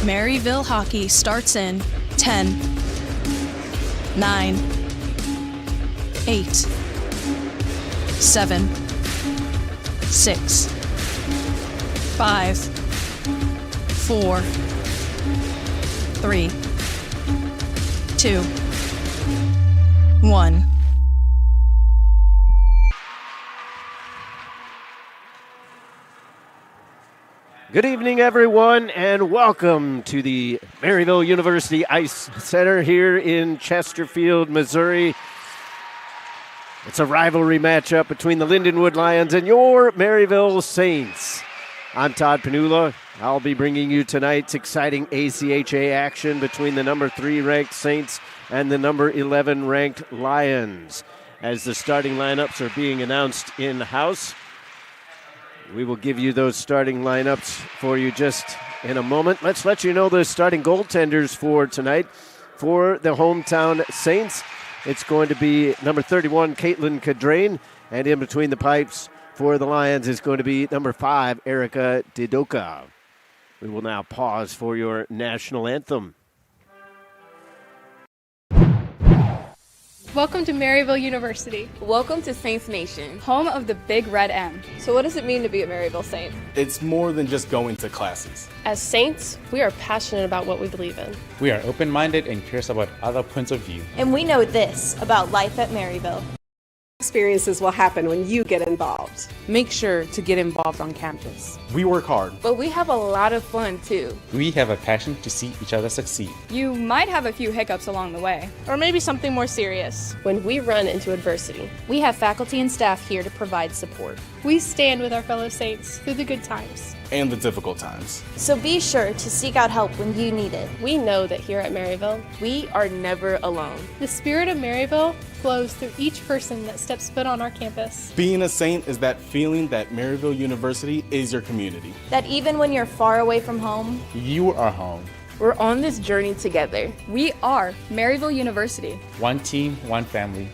Maryville hockey starts in 10, 9, 8, 7, 6, 5, 4, 3, 2, 1. Good evening, everyone, and welcome to the Maryville University Ice Center here in Chesterfield, Missouri. It's a rivalry matchup between the Lindenwood Lions and your Maryville Saints. I'm Todd Panula. I'll be bringing you tonight's exciting ACHA action between the number 3 ranked Saints and the number 11 ranked Lions. As the starting lineups are being announced in-house, we will give you those starting lineups for you just in a moment. Let's let you know the starting goaltenders for tonight. For the hometown Saints, it's going to be number 31, Caitlin Cadrain, and in between the pipes for the Lions is going to be number 5, Erica Didoka. We will now pause for your national anthem. Welcome to Maryville University, Welcome to Saints Nation. home of the Big Red M. So what does it mean to be a Maryville Saint? It's more than just going to classes. As Saints, we are passionate about what we believe in. We are open-minded and curious about other points of view. And we know this about life at Maryville. Experiences will happen when you get involved. Make sure to get involved on campus. We work hard. But we have a lot of fun too. We have a passion to see each other succeed. You might have a few hiccups along the way, or maybe something more serious. When we run into adversity, We have faculty and staff here to provide support. We stand with our fellow Saints through the good times. And the difficult times. So be sure to seek out help when you need it. we know that here at Maryville, We are never alone. The spirit of Maryville flows through each person that steps foot on our campus. Being a Saint is that feeling that Maryville University is your community. That even when you're far away from home, You are home. We're on this journey together. We are Maryville University. One team, one family.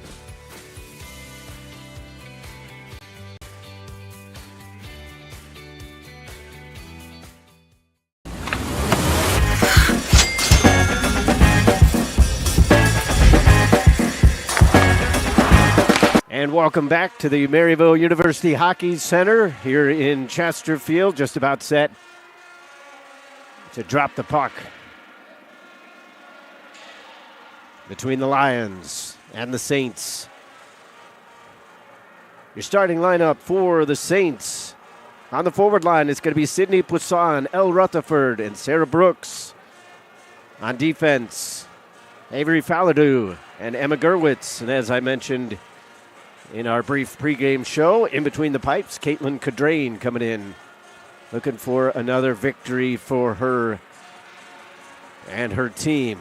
And welcome back to the Maryville University Hockey Center here in Chesterfield. Just about set to drop the puck between the Lions and the Saints. Your starting lineup for the Saints. On the forward line, it's going to be Sydney Poisson, Elle Rutherford, and Sarah Brooks. On defense, Avery Faladou and Emma Gerwitz. And as I mentioned in our brief pregame show, in between the pipes, Caitlin Cadrain coming in, looking for another victory for her and her team.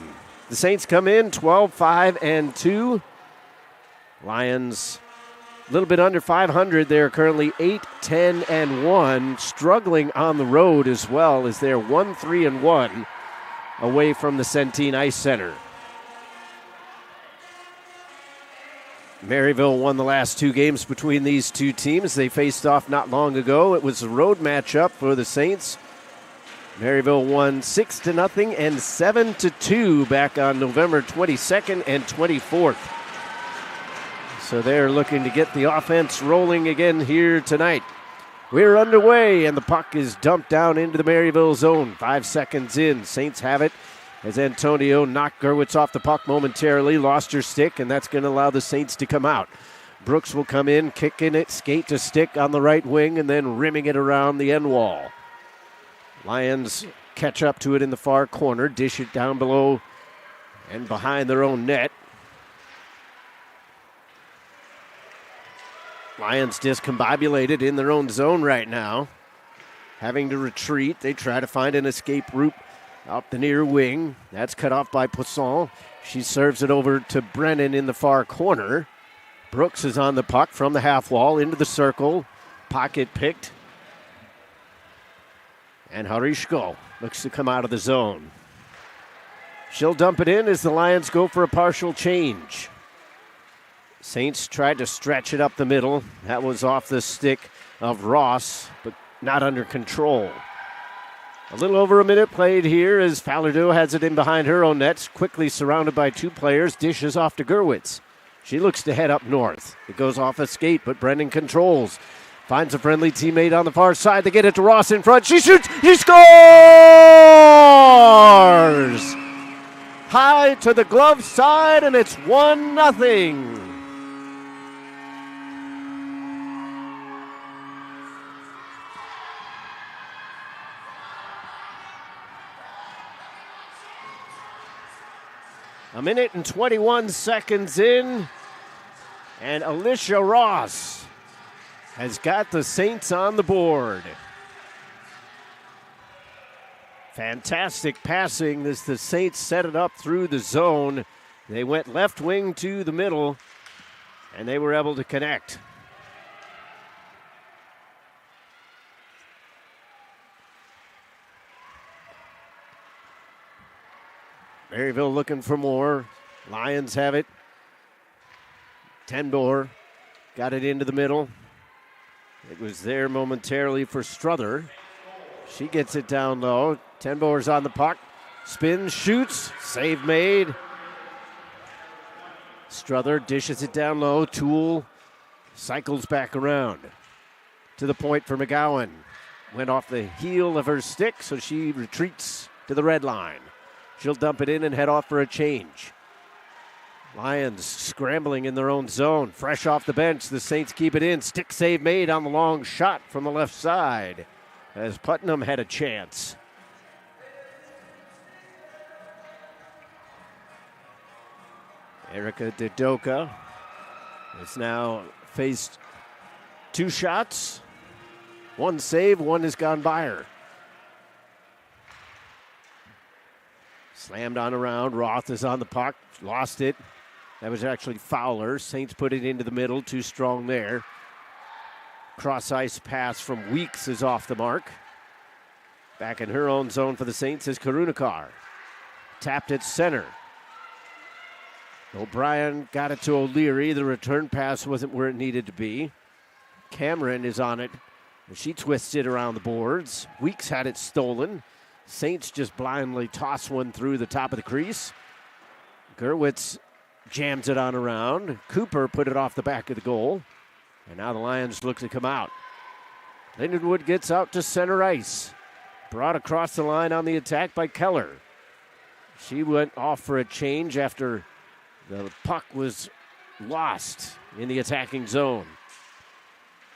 The Saints come in 12-5-2. Lions a little bit under 500. They're currently 8-10-1, struggling on the road as well as they're 1-3-1 away from the Centene Ice Center. Maryville won the last 2 games between these two teams. They faced off not long ago. It was a road matchup for the Saints. Maryville won 6-0 and 7-2 back on November 22nd and 24th. So they're looking to get the offense rolling again here tonight. We're underway, and the puck is dumped down into the Maryville zone. 5 seconds in. Saints have it as Antonio knocked Gerwitz off the puck momentarily, lost her stick, and that's going to allow the Saints to come out. Brooks will come in, kicking it, skate to stick on the right wing, and then rimming it around the end wall. Lions catch up to it in the far corner, dish it down below and behind their own net. Lions discombobulated in their own zone right now, having to retreat. They try to find an escape route up the near wing. That's cut off by Poisson. She serves it over to Brennan in the far corner. Brooks is on the puck from the half wall into the circle. Pocket picked. And Harishko looks to come out of the zone. She'll dump it in as the Lions go for a partial change. Saints tried to stretch it up the middle. That was off the stick of Ross, but not under control. A little over a minute played here as Falardeau has it in behind her own nets, quickly surrounded by two players, dishes off to Gerwitz. She looks to head up north. It goes off a skate, but Brennan controls. Finds a friendly teammate on the far side. They get it to Ross in front. She shoots. She scores! High to the glove side, and it's 1-0. A minute and 21 seconds in, and Alicia Ross has got the Saints on the board. Fantastic passing as the Saints set it up through the zone. They went left wing to the middle, and they were able to connect. Maryville looking for more. Lions have it. Tenbor got it into the middle. It was there momentarily for Struther. She gets it down low. Tenbor's on the puck. Spins, shoots. Save made. Struther dishes it down low. Toole cycles back around. To the point for McGowan. Went off the heel of her stick, so she retreats to the red line. She'll dump it in and head off for a change. Lions scrambling in their own zone. Fresh off the bench, the Saints keep it in. Stick save made on the long shot from the left side as Putnam had a chance. Erica Dedoka has now faced two shots. One save, one has gone by her. Slammed on around. Roth is on the puck. Lost it. That was actually Fowler. Saints put it into the middle. Too strong there. Cross ice pass from Weeks is off the mark. Back in her own zone for the Saints is Karunikar. Tapped at center. O'Brien got it to O'Leary. The return pass wasn't where it needed to be. Cameron is on it. She twists it around the boards. Weeks had it stolen. Saints just blindly toss one through the top of the crease. Gerwitz jams it on around. Cooper put it off the back of the goal. And now the Lions look to come out. Lindenwood gets out to center ice. Brought across the line on the attack by Keller. She went off for a change after the puck was lost in the attacking zone.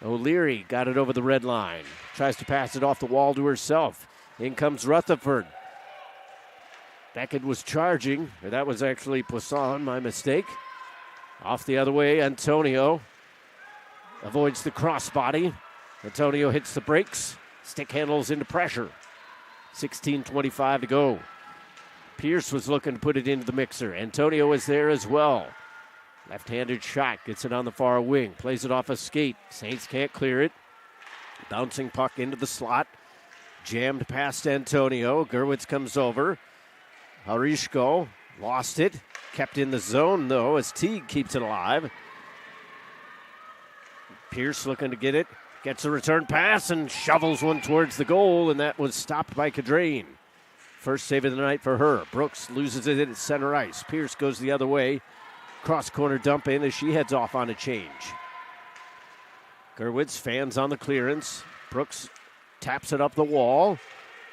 O'Leary got it over the red line. Tries to pass it off the wall to herself. In comes Rutherford. Beckett was charging. That was actually Poisson, my mistake. Off the other way, Antonio avoids the crossbody. Antonio hits the brakes. Stick handles into pressure. 16:25 to go. Pierce was looking to put it into the mixer. Antonio is there as well. Left-handed shot. Gets it on the far wing. Plays it off a skate. Saints can't clear it. Bouncing puck into the slot. Jammed past Antonio. Gerwitz comes over. Harishko lost it. Kept in the zone, though, as Teague keeps it alive. Pierce looking to get it. Gets a return pass and shovels one towards the goal, and that was stopped by Cadrain. First save of the night for her. Brooks loses it at center ice. Pierce goes the other way. Cross corner dump in as she heads off on a change. Gerwitz fans on the clearance. Brooks taps it up the wall.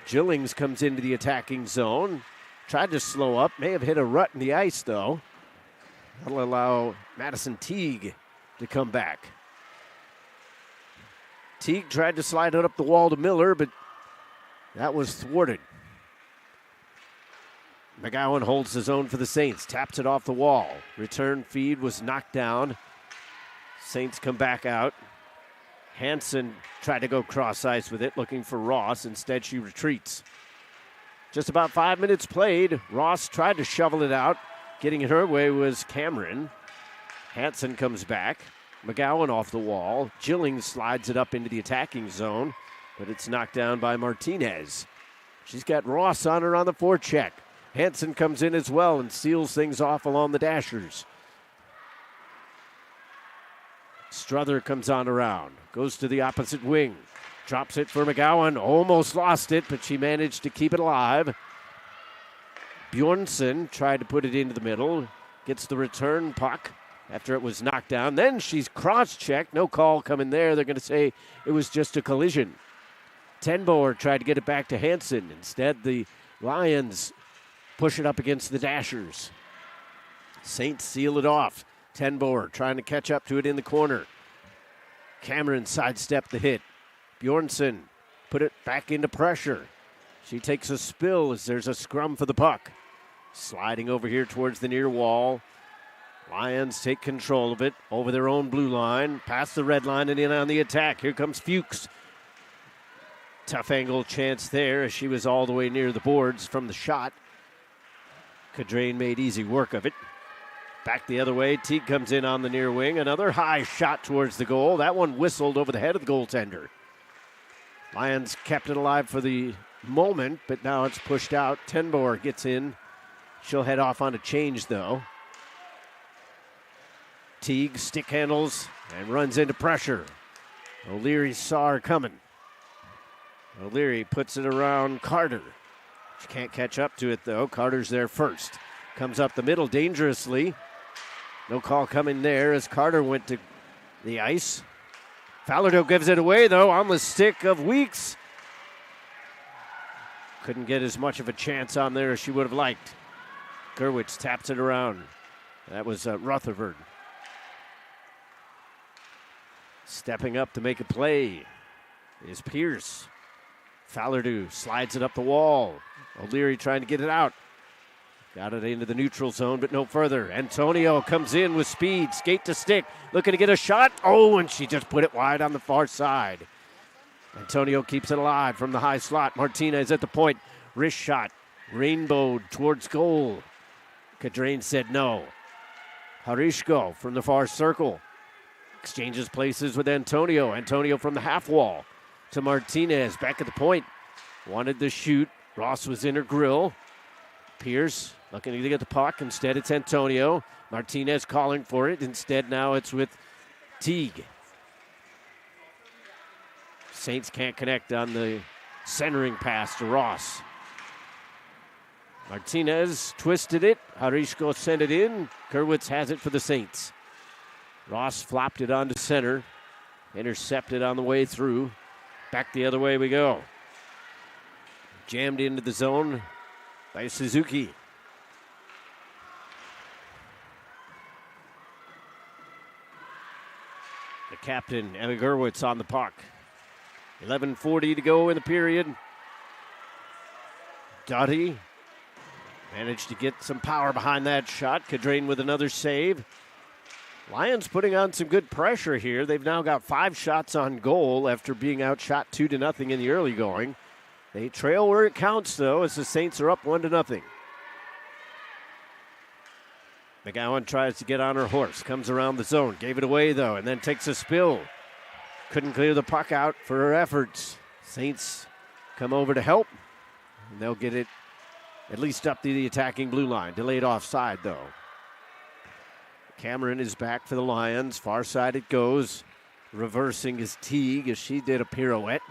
Gillings comes into the attacking zone. Tried to slow up. May have hit a rut in the ice, though. That'll allow Madison Teague to come back. Teague tried to slide it up the wall to Miller, but that was thwarted. McGowan holds his own for the Saints. Taps it off the wall. Return feed was knocked down. Saints come back out. Hanson tried to go cross ice with it, looking for Ross. Instead, she retreats. Just about 5 minutes played. Ross tried to shovel it out. Getting it her way was Cameron. Hanson comes back. McGowan off the wall. Gillings slides it up into the attacking zone, but it's knocked down by Martinez. She's got Ross on her on the forecheck. Hanson comes in as well and seals things off along the dashers. Struther comes on around. Goes to the opposite wing. Drops it for McGowan. Almost lost it, but she managed to keep it alive. Bjornsson tried to put it into the middle. Gets the return puck after it was knocked down. Then she's cross-checked. No call coming there. They're going to say it was just a collision. Tenboer tried to get it back to Hansen. Instead, the Lions push it up against the Dashers. Saints seal it off. Tenboer trying to catch up to it in the corner. Cameron sidestepped the hit. Bjornsson put it back into pressure. She takes a spill as there's a scrum for the puck. Sliding over here towards the near wall. Lions take control of it over their own blue line. Past the red line and in on the attack. Here comes Fuchs. Tough angle chance there as she was all the way near the boards from the shot. Cadrain made easy work of it. Back the other way. Teague comes in on the near wing. Another high shot towards the goal. That one whistled over the head of the goaltender. Lions kept it alive for the moment, but now it's pushed out. Tenboer gets in. She'll head off on a change, though. Teague stick handles and runs into pressure. O'Leary saw her coming. O'Leary puts it around Carter. She can't catch up to it, though. Carter's there first. Comes up the middle dangerously. No call coming there as Carter went to the ice. Falardeau gives it away, though, on the stick of Weeks. Couldn't get as much of a chance on there as she would have liked. Gerwitz taps it around. That was Rutherford. Stepping up to make a play is Pierce. Falardeau slides it up the wall. O'Leary trying to get it out. Got it into the neutral zone, but no further. Antonio comes in with speed, skate to stick, looking to get a shot. Oh, and she just put it wide on the far side. Antonio keeps it alive from the high slot. Martinez at the point. Wrist shot. Rainbowed towards goal. Cadrain said no. Harishko from the far circle. Exchanges places with Antonio. Antonio from the half wall to Martinez. Back at the point. Wanted the shoot. Ross was in her grill. Pierce looking to get the puck. Instead, it's Antonio. Martinez calling for it. Instead, now it's with Teague. Saints can't connect on the centering pass to Ross. Martinez twisted it. Harishko sent it in. Kerwitz has it for the Saints. Ross flopped it onto center. Intercepted on the way through. Back the other way we go. Jammed into the zone by Suzuki. The captain, Emma Gerwitz, on the puck. 11:40 to go in the period. Doughty managed to get some power behind that shot. Cadrain with another save. Lions putting on some good pressure here. They've now got 5 shots on goal after being outshot 2-0 in the early going. They trail where it counts, though, as the Saints are up 1-0. McGowan tries to get on her horse, comes around the zone, gave it away, though, and then takes a spill. Couldn't clear the puck out for her efforts. Saints come over to help, and they'll get it at least up to the attacking blue line. Delayed offside, though. Cameron is back for the Lions. Far side it goes. Reversing is Teague as she did a pirouette.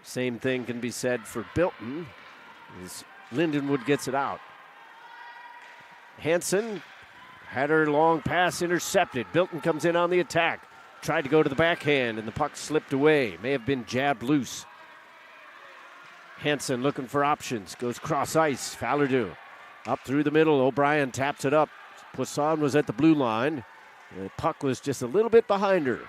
Same thing can be said for Bilton as Lindenwood gets it out. Hansen had her long pass intercepted. Bilton comes in on the attack. Tried to go to the backhand and the puck slipped away. May have been jabbed loose. Hansen looking for options. Goes cross ice. Falardeau up through the middle. O'Brien taps it up. Poisson was at the blue line. The puck was just a little bit behind her.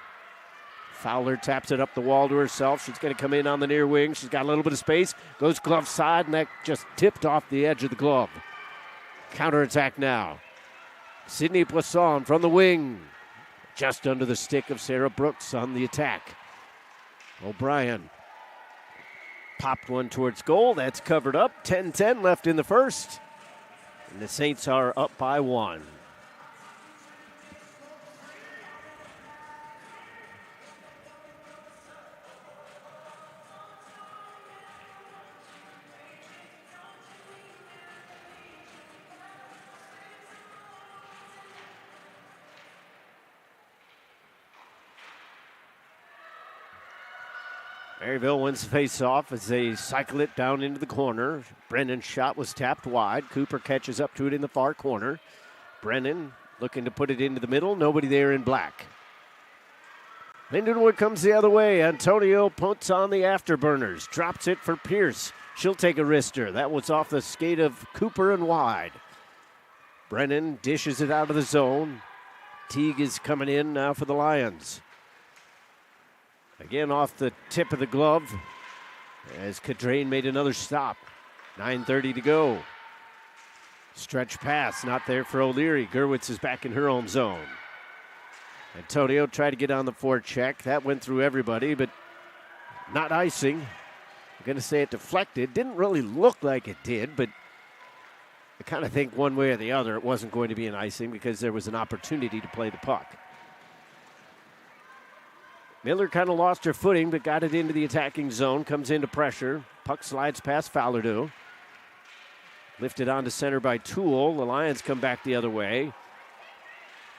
Fowler taps it up the wall to herself. She's going to come in on the near wing. She's got a little bit of space. Goes glove side, and that just tipped off the edge of the glove. Counterattack now. Sydney Poisson from the wing. Just under the stick of Sarah Brooks on the attack. O'Brien popped one towards goal. That's covered up. 10-10 left in the first. And the Saints are up by 1. Maryville wins the face-off as they cycle it down into the corner. Brennan's shot was tapped wide. Cooper catches up to it in the far corner. Brennan looking to put it into the middle. Nobody there in black. Lindenwood comes the other way. Antonio puts on the afterburners. Drops it for Pierce. She'll take a wrister. That was off the skate of Cooper and wide. Brennan dishes it out of the zone. Teague is coming in now for the Lions. Again off the tip of the glove as Cadrain made another stop. 9:30 to go. Stretch pass, not there for O'Leary. Gerwitz is back in her own zone. Antonio tried to get on the forecheck. That went through everybody, but not icing. I'm going to say it deflected. Didn't really look like it did, but I kind of think one way or the other it wasn't going to be an icing because there was an opportunity to play the puck. Miller kind of lost her footing, but got it into the attacking zone. Comes into pressure. Puck slides past Fallardeau. Lifted onto center by Toole. The Lions come back the other way.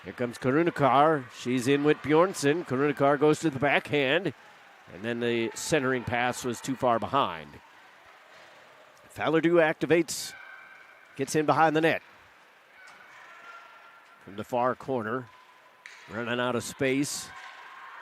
Here comes Karunakar. She's in with Bjornsson. Karunakar goes to the backhand. And then the centering pass was too far behind. Fallardeau activates. Gets in behind the net. From the far corner. Running out of space.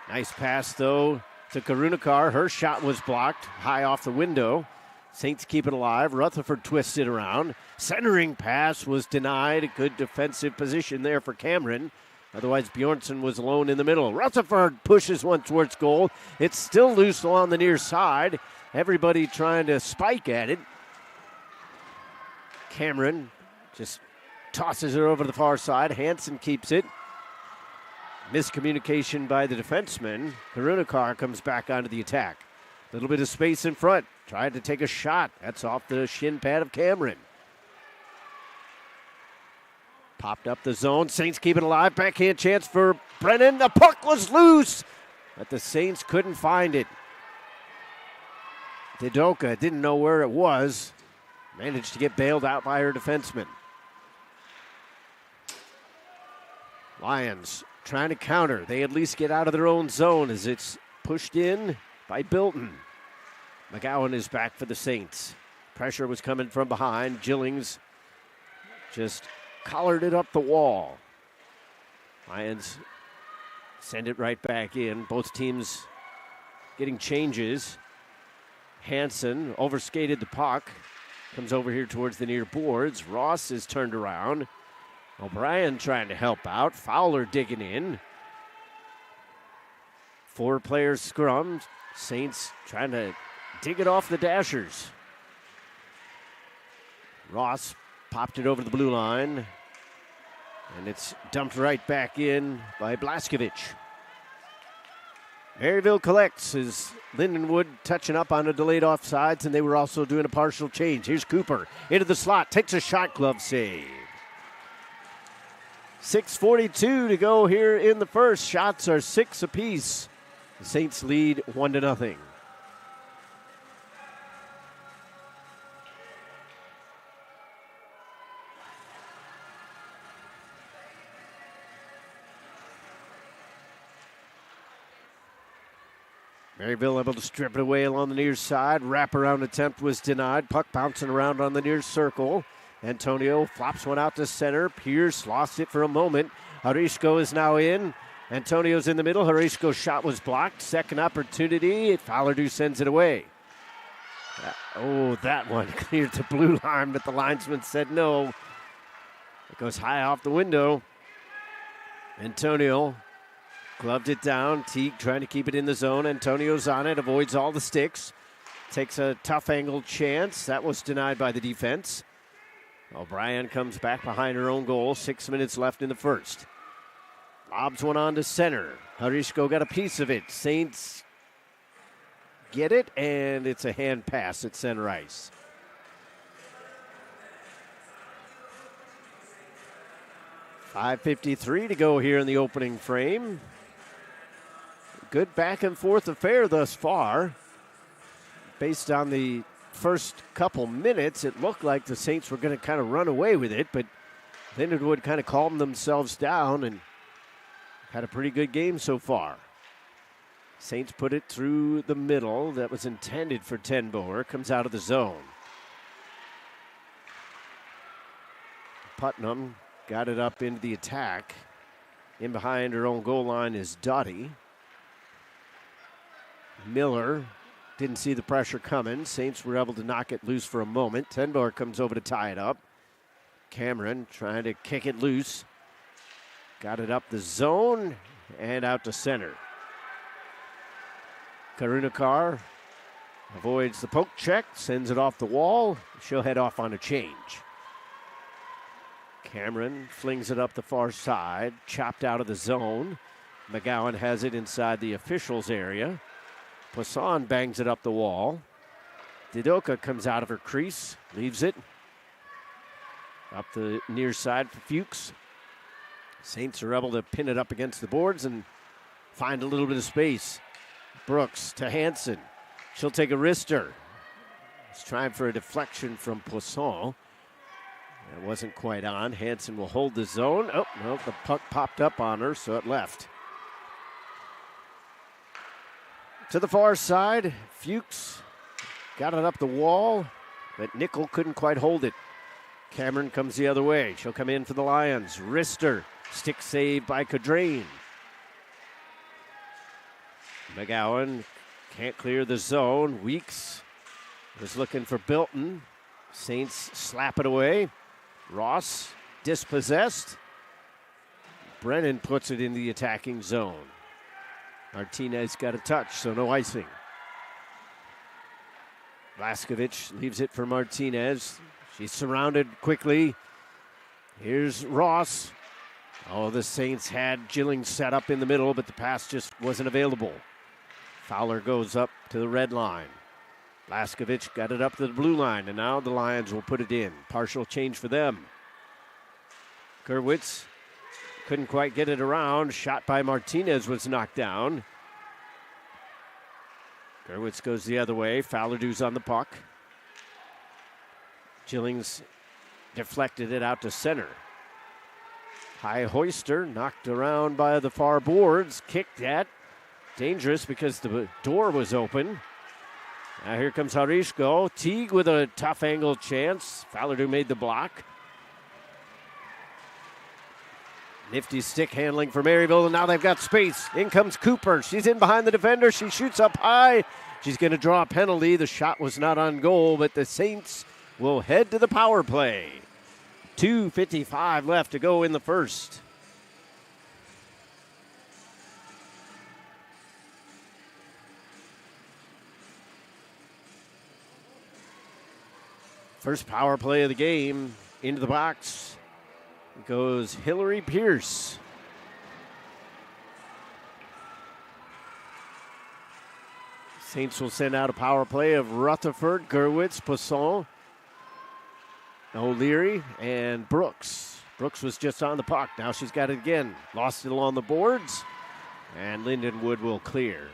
Nice pass, though, to Karunakar. Her shot was blocked high off the window. Saints keep it alive. Rutherford twists it around. Centering pass was denied. A good defensive position there for Cameron. Otherwise, Bjornsson was alone in the middle. Rutherford pushes one towards goal. It's still loose along the near side. Everybody trying to spike at it. Cameron just tosses it over to the far side. Hansen keeps it. Miscommunication by the defenseman. Karunakar comes back onto the attack. A little bit of space in front. Tried to take a shot. That's off the shin pad of Cameron. Popped up the zone. Saints keep it alive. Backhand chance for Brennan. The puck was loose, but the Saints couldn't find it. Didoka didn't know where it was. Managed to get bailed out by her defenseman. Lions trying to counter. They at least get out of their own zone as it's pushed in by Bilton. McGowan is back for the Saints. Pressure was coming from behind. Gillings just collared it up the wall. Lions send it right back in. Both teams getting changes. Hansen overskated the puck. Comes over here towards the near boards. Ross is turned around. O'Brien trying to help out. Fowler digging in. 4-player scrum. Saints trying to dig it off the Dashers. Ross popped it over the blue line. And it's dumped right back in by Blaskovich. Maryville collects as Lindenwood touching up on the delayed offsides, and they were also doing a partial change. Here's Cooper into the slot. Takes a shot, glove save. 6:42 to go here in the first. Shots are 6 apiece. The Saints lead 1-0. Maryville able to strip it away along the near side. Wraparound attempt was denied. Puck bouncing around on the near circle. Antonio flops one out to center. Pierce lost it for a moment. Harishko is now in. Antonio's in the middle. Harishko's shot was blocked. Second opportunity. Fallardeau sends it away. That one cleared the blue line, but the linesman said no. It goes high off the window. Antonio gloved it down. Teague trying to keep it in the zone. Antonio's on it. Avoids all the sticks. Takes a tough angle chance. That was denied by the defense. O'Brien comes back behind her own goal. 6 minutes left in the first. Lobs one on to center. Harishko got a piece of it. Saints get it, and it's a hand pass at center ice. .5:53 to go here in the opening frame. Good back and forth affair thus far. Based on the first couple minutes, it looked like the Saints were going to kind of run away with it, but Lindenwood kind of calmed themselves down and had a pretty good game so far. Saints put it through the middle. That was intended for Tenboer. Comes out of the zone. Putnam got it up into the attack. In behind her own goal line is Dottie. Miller didn't see the pressure coming. Saints were able to knock it loose for a moment. Tenboer comes over to tie it up. Cameron trying to kick it loose. Got it up the zone and out to center. Karunakar avoids the poke check, sends it off the wall. She'll head off on a change. Cameron flings it up the far side, chopped out of the zone. McGowan has it inside the officials' area. Poisson bangs it up the wall. Didoka comes out of her crease, leaves it up the near side for Fuchs. Saints are able to pin it up against the boards and find a little bit of space. Brooks to Hansen. She'll take a wrister. It's trying for a deflection from Poisson. That wasn't quite on. Hansen will hold the zone. Oh, no, the puck popped up on her, so it left. To the far side, Fuchs got it up the wall, but Nickel couldn't quite hold it. Cameron comes the other way. She'll come in for the Lions. Wrister, stick save by Cadrain. McGowan can't clear the zone. Weeks was looking for Bilton. Saints slap it away. Ross dispossessed. Brennan puts it in the attacking zone. Martinez got a touch, so no icing. Laskovich leaves it for Martinez. She's surrounded quickly. Here's Ross. Oh, the Saints had Gilling set up in the middle, but the pass just wasn't available. Fowler goes up to the red line. Laskovich got it up to the blue line, and now the Lions will put it in. Partial change for them. Gerwitz couldn't quite get it around. Shot by Martinez was knocked down. Gerwitz goes the other way. Fowler does on the puck. Gillings deflected it out to center. High hoister knocked around by the far boards. Kicked at. Dangerous because the door was open. Now here comes Harishko. Teague with a tough angle chance. Fowler made the block. Nifty stick handling for Maryville, and now they've got space. In comes Cooper. She's in behind the defender. She shoots up high. She's going to draw a penalty. The shot was not on goal, but the Saints will head to the power play. 2:55 left to go in the first. First power play of the game. Into the box goes Hillary Pierce. Saints will send out a power play of Rutherford, Gerwitz, Poisson, O'Leary, and Brooks. Brooks was just on the puck. Now she's got it again. Lost it along the boards, and Lindenwood will clear.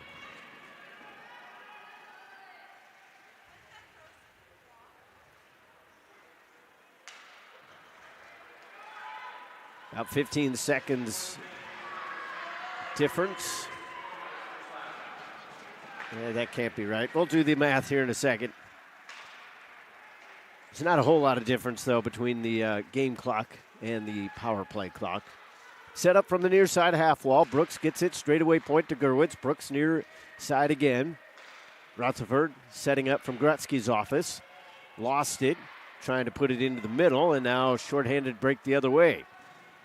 About 15 seconds difference. Yeah, that can't be right. We'll do the math here in a second. There's not a whole lot of difference, though, between the game clock and the power play clock. Set up from the near side half wall. Brooks gets it straightaway point to Gerwitz. Brooks near side again. Rutherford setting up from Gretzky's office. Lost it, trying to put it into the middle, and now shorthanded break the other way.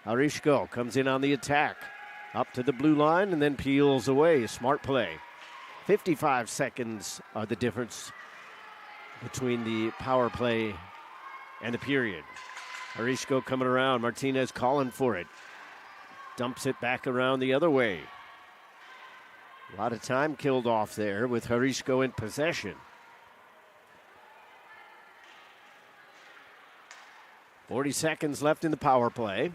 Harishko comes in on the attack. Up to the blue line and then peels away. Smart play. 55 seconds are the difference between the power play and the period. Harishko coming around. Martinez calling for it. Dumps it back around the other way. A lot of time killed off there with Harishko in possession. 40 seconds left in the power play.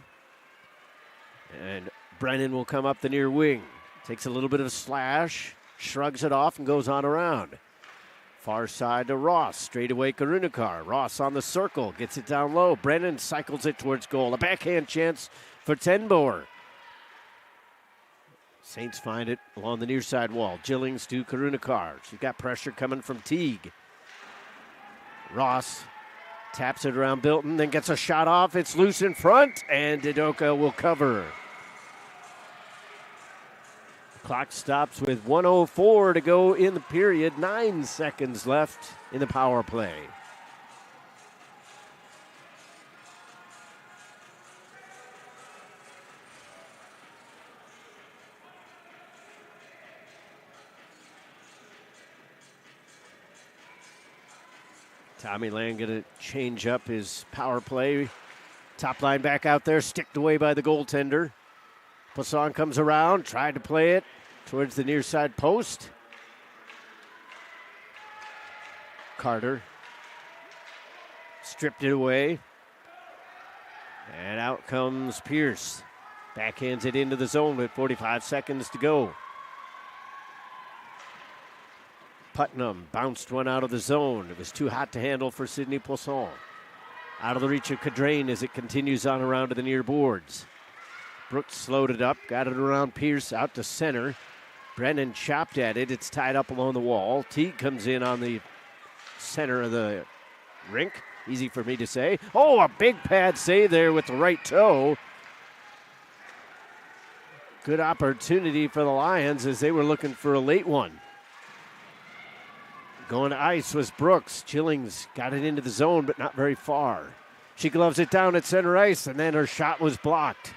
And Brennan will come up the near wing. Takes a little bit of a slash, shrugs it off, and goes on around. Far side to Ross. Straight away Karunakar. Ross on the circle. Gets it down low. Brennan cycles it towards goal. A backhand chance for Tenboer. Saints find it along the near side wall. Gillings to Karunakar. She's got pressure coming from Teague. Ross taps it around Bilton, then gets a shot off. It's loose in front, and Didoka will cover. Clock stops with 1:04 to go in the period. 9 seconds left in the power play. Tommy Land going to change up his power play. Top line back out there, sticked away by the goaltender. Poisson comes around, tried to play it towards the near side post. Carter stripped it away. And out comes Pierce. Backhands it into the zone with 45 seconds to go. Putnam bounced one out of the zone. It was too hot to handle for Sidney Poisson. Out of the reach of Cadrain as it continues on around to the near boards. Brooks slowed it up, got it around Pierce, out to center. Brennan chopped at it. It's tied up along the wall. Teague comes in on the center of the rink. Easy for me to say. Oh, a big pad save there with the right toe. Good opportunity for the Lions as they were looking for a late one. Going to ice was Brooks. Gillings got it into the zone, but not very far. She gloves it down at center ice, and then her shot was blocked.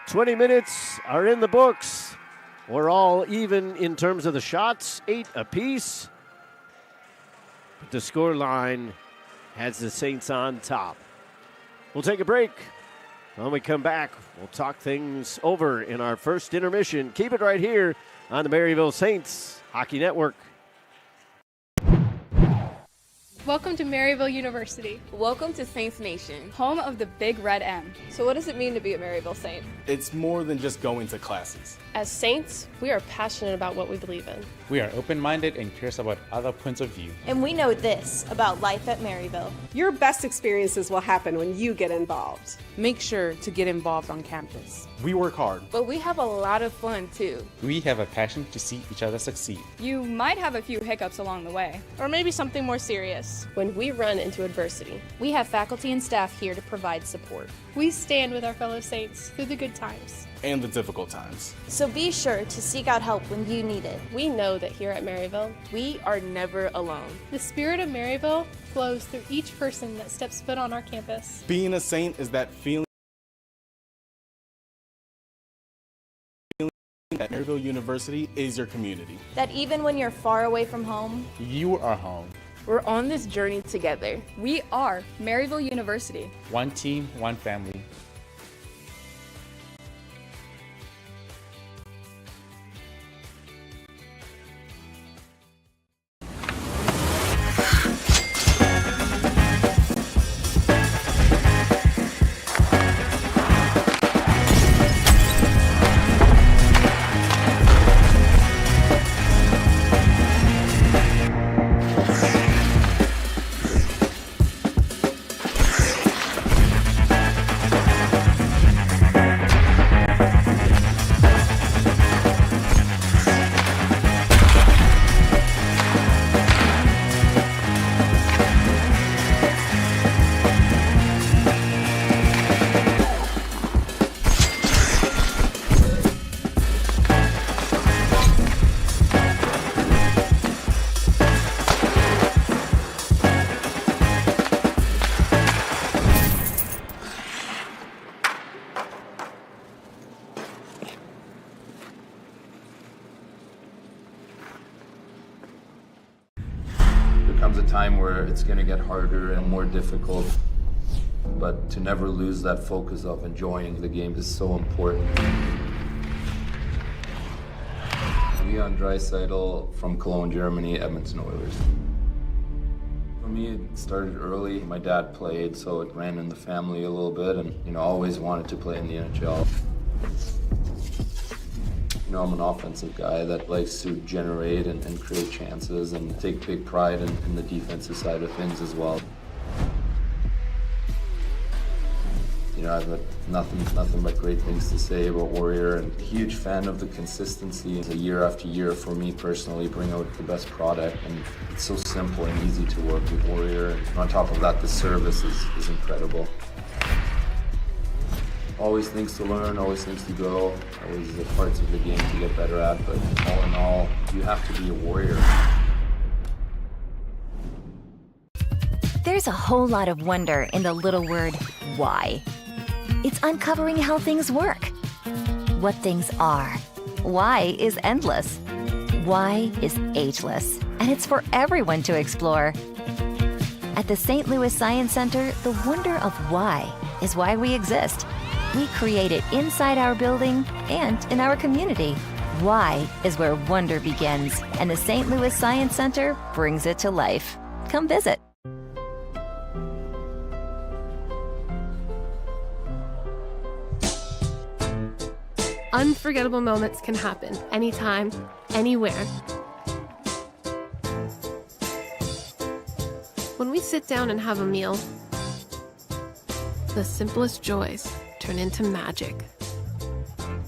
20 minutes are in the books. We're all even in terms of the shots, 8 apiece. But the score line has the Saints on top. We'll take a break. When we come back, we'll talk things over in our first intermission. Keep it right here on the Maryville Saints Hockey Network. Welcome to Maryville University. Welcome to Saints Nation. Home of the Big Red M. So what does it mean to be a Maryville Saint? It's more than just going to classes. As Saints, we are passionate about what we believe in. We are open-minded and curious about other points of view. And we know this about life at Maryville. Your best experiences will happen when you get involved. Make sure to get involved on campus. We work hard. But we have a lot of fun too. We have a passion to see each other succeed. You might have a few hiccups along the way. Or maybe something more serious. When we run into adversity, We have faculty and staff here to provide support. We stand with our fellow Saints through the good times. And the difficult times. So be sure to seek out help when you need it. we know that here at Maryville, We are never alone. The spirit of Maryville flows through each person that steps foot on our campus. Being a Saint is that feeling that Maryville University is your community. That even when you're far away from home, You are home. We're on this journey together. We are Maryville University. One team, one family. Comes a time where it's going to get harder and more difficult, but to never lose that focus of enjoying the game is so important. Leon Draisaitl from Cologne, Germany, Edmonton Oilers. For me, it started early. My dad played, so it ran in the family a little bit, and always wanted to play in the NHL. I'm an offensive guy that likes to generate and create chances and take big pride in the defensive side of things as well. I've got nothing but great things to say about Warrior, and huge fan of the consistency. It's year after year for me personally, bring out the best product, and it's so simple and easy to work with Warrior. And on top of that, the service is incredible. Always things to learn, always things to grow, always parts of the game to get better at, but all in all, you have to be a warrior. There's a whole lot of wonder in the little word, why. It's uncovering how things work, what things are. Why is endless. Why is ageless, and it's for everyone to explore. At the St. Louis Science Center, the wonder of why is why we exist. We create it inside our building and in our community. Why is where wonder begins, and the St. Louis Science Center brings it to life. Come visit. Unforgettable moments can happen anytime, anywhere. When we sit down and have a meal, the simplest joys turn into magic.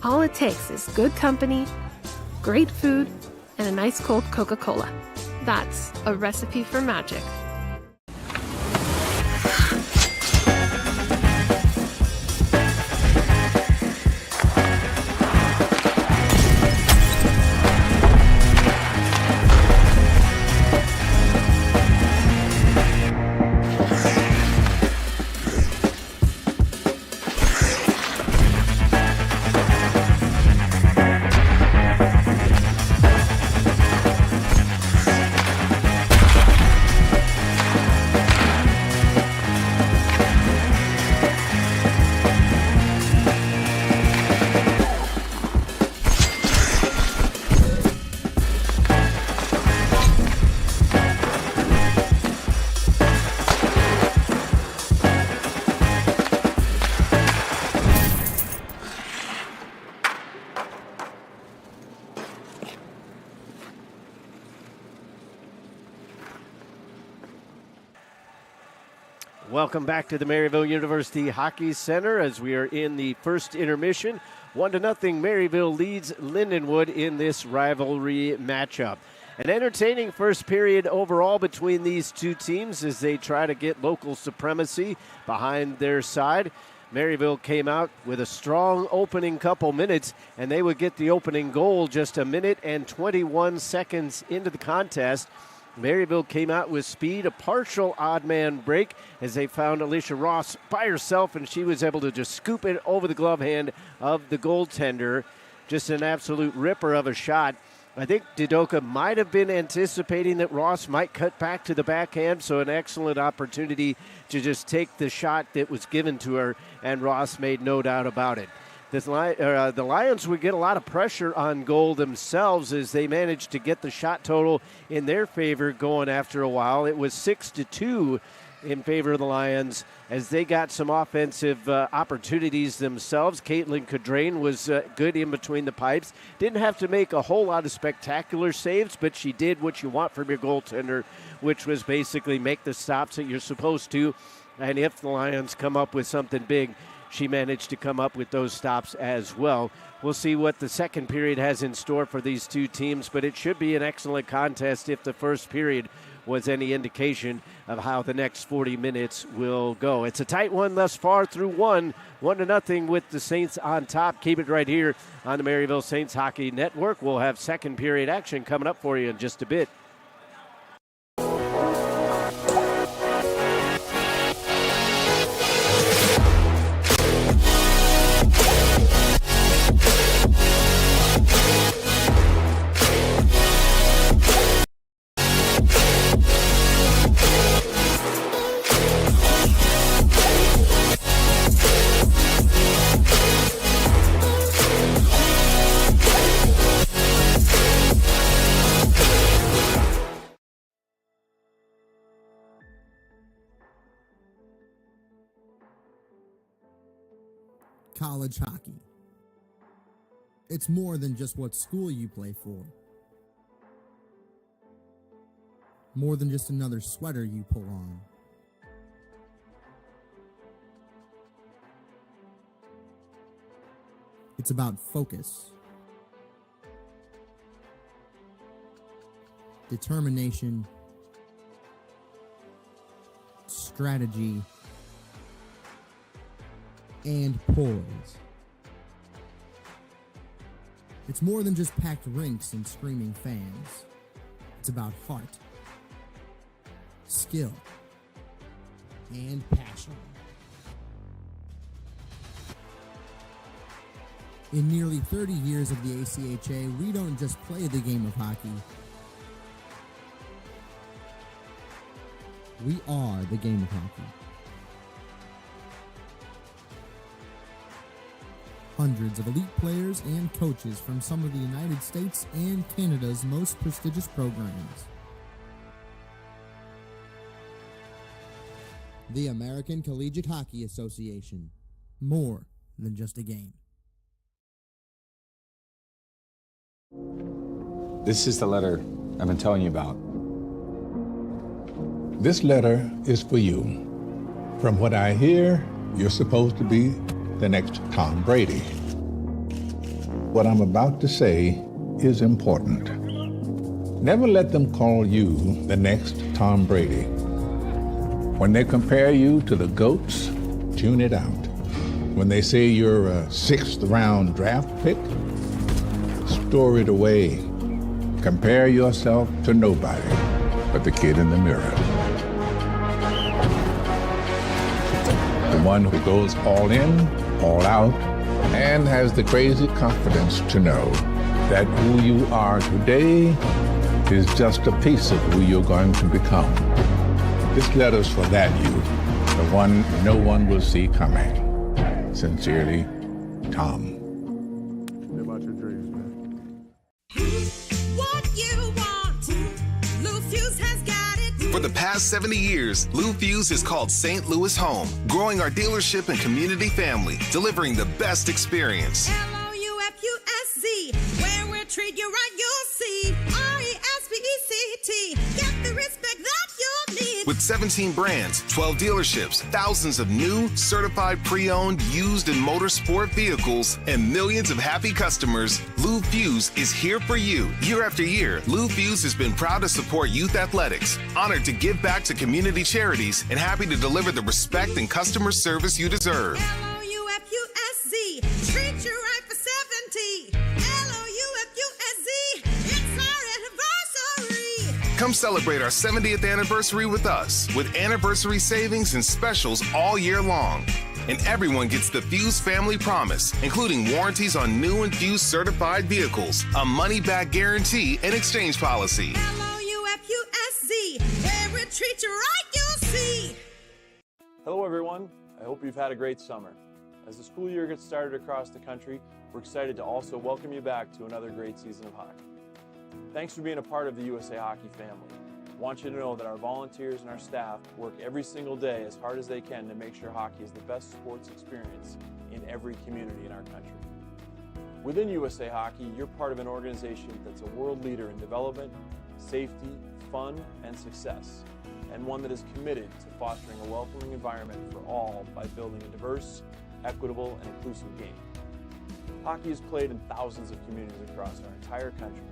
All it takes is good company, great food, and a nice cold Coca-Cola. That's a recipe for magic. Welcome back to the Maryville University Hockey Center as we are in the first intermission. 1-0, Maryville leads Lindenwood in this rivalry matchup. An entertaining first period overall between these two teams as they try to get local supremacy behind their side. Maryville came out with a strong opening couple minutes, and they would get the opening goal just a minute and 21 seconds into the contest. Maryville came out with speed, a partial odd man break as they found Alicia Ross by herself, and she was able to just scoop it over the glove hand of the goaltender. Just an absolute ripper of a shot. I think Didoka might have been anticipating that Ross might cut back to the backhand, so an excellent opportunity to just take the shot that was given to her, and Ross made no doubt about it. The Lions would get a lot of pressure on goal themselves as they managed to get the shot total in their favor going after a while. It was 6-2 in favor of the Lions as they got some offensive opportunities themselves. Caitlin Cadrain was good in between the pipes. Didn't have to make a whole lot of spectacular saves, but she did what you want from your goaltender, which was basically make the stops that you're supposed to. And if the Lions come up with something big, she managed to come up with those stops as well. We'll see what the second period has in store for these two teams, but it should be an excellent contest if the first period was any indication of how the next 40 minutes will go. It's a tight one thus far through 1-0 with the Saints on top. Keep it right here on the Maryville Saints Hockey Network. We'll have second period action coming up for you in just a bit. College hockey. It's more than just what school you play for. More than just another sweater you pull on. It's about focus, determination, strategy, and poise. It's more than just packed rinks and screaming fans. It's about heart, skill, and passion. In nearly 30 years of the ACHA, we don't just play the game of hockey. We are the game of hockey. Hundreds of elite players and coaches from some of the United States and Canada's most prestigious programs. The American Collegiate Hockey Association. More than just a game. This is the letter I've been telling you about. This letter is for you. From what I hear, you're supposed to be the next Tom Brady. What I'm about to say is important. Never let them call you the next Tom Brady. When they compare you to the GOATs, tune it out. When they say you're a 6th round draft pick, store it away. Compare yourself to nobody but the kid in the mirror. The one who goes all in, all out, and has the crazy confidence to know that who you are today is just a piece of who you're going to become. This letter's for that you, the one no one will see coming. Sincerely, Tom. About your dreams, man. What you want, Lou Fuse has got it. For the past 70 years, Lou Fuse has called St. Louis home, growing our dealership and community family, delivering the best experience. Loufusc, where we'll treat you right, you'll see. RESPECT, get the respect that you'll need. With 17 brands, 12 dealerships, thousands of new, certified pre-owned, used and motorsport vehicles, and millions of happy customers, Lou Fuse is here for you. Year after year, Lou Fuse has been proud to support youth athletics, honored to give back to community charities, and happy to deliver the respect and customer service you deserve. LOUFUSC, treat you right for 70. LOUFUSC, it's our anniversary. Come celebrate our 70th anniversary with us, with anniversary savings and specials all year long. And everyone gets the Fuse Family Promise, including warranties on new and Fuse certified vehicles, a money-back guarantee, and exchange policy. LOUFUSC, where we treat you right, you'll see. Hello everyone, I hope you've had a great summer. As the school year gets started across the country, we're excited to also welcome you back to another great season of hockey. Thanks for being a part of the USA Hockey family. I want you to know that our volunteers and our staff work every single day as hard as they can to make sure hockey is the best sports experience in every community in our country. Within USA Hockey, you're part of an organization that's a world leader in development, safety, fun, and success, and one that is committed to fostering a welcoming environment for all by building a diverse, equitable, and inclusive game. Hockey is played in thousands of communities across our entire country.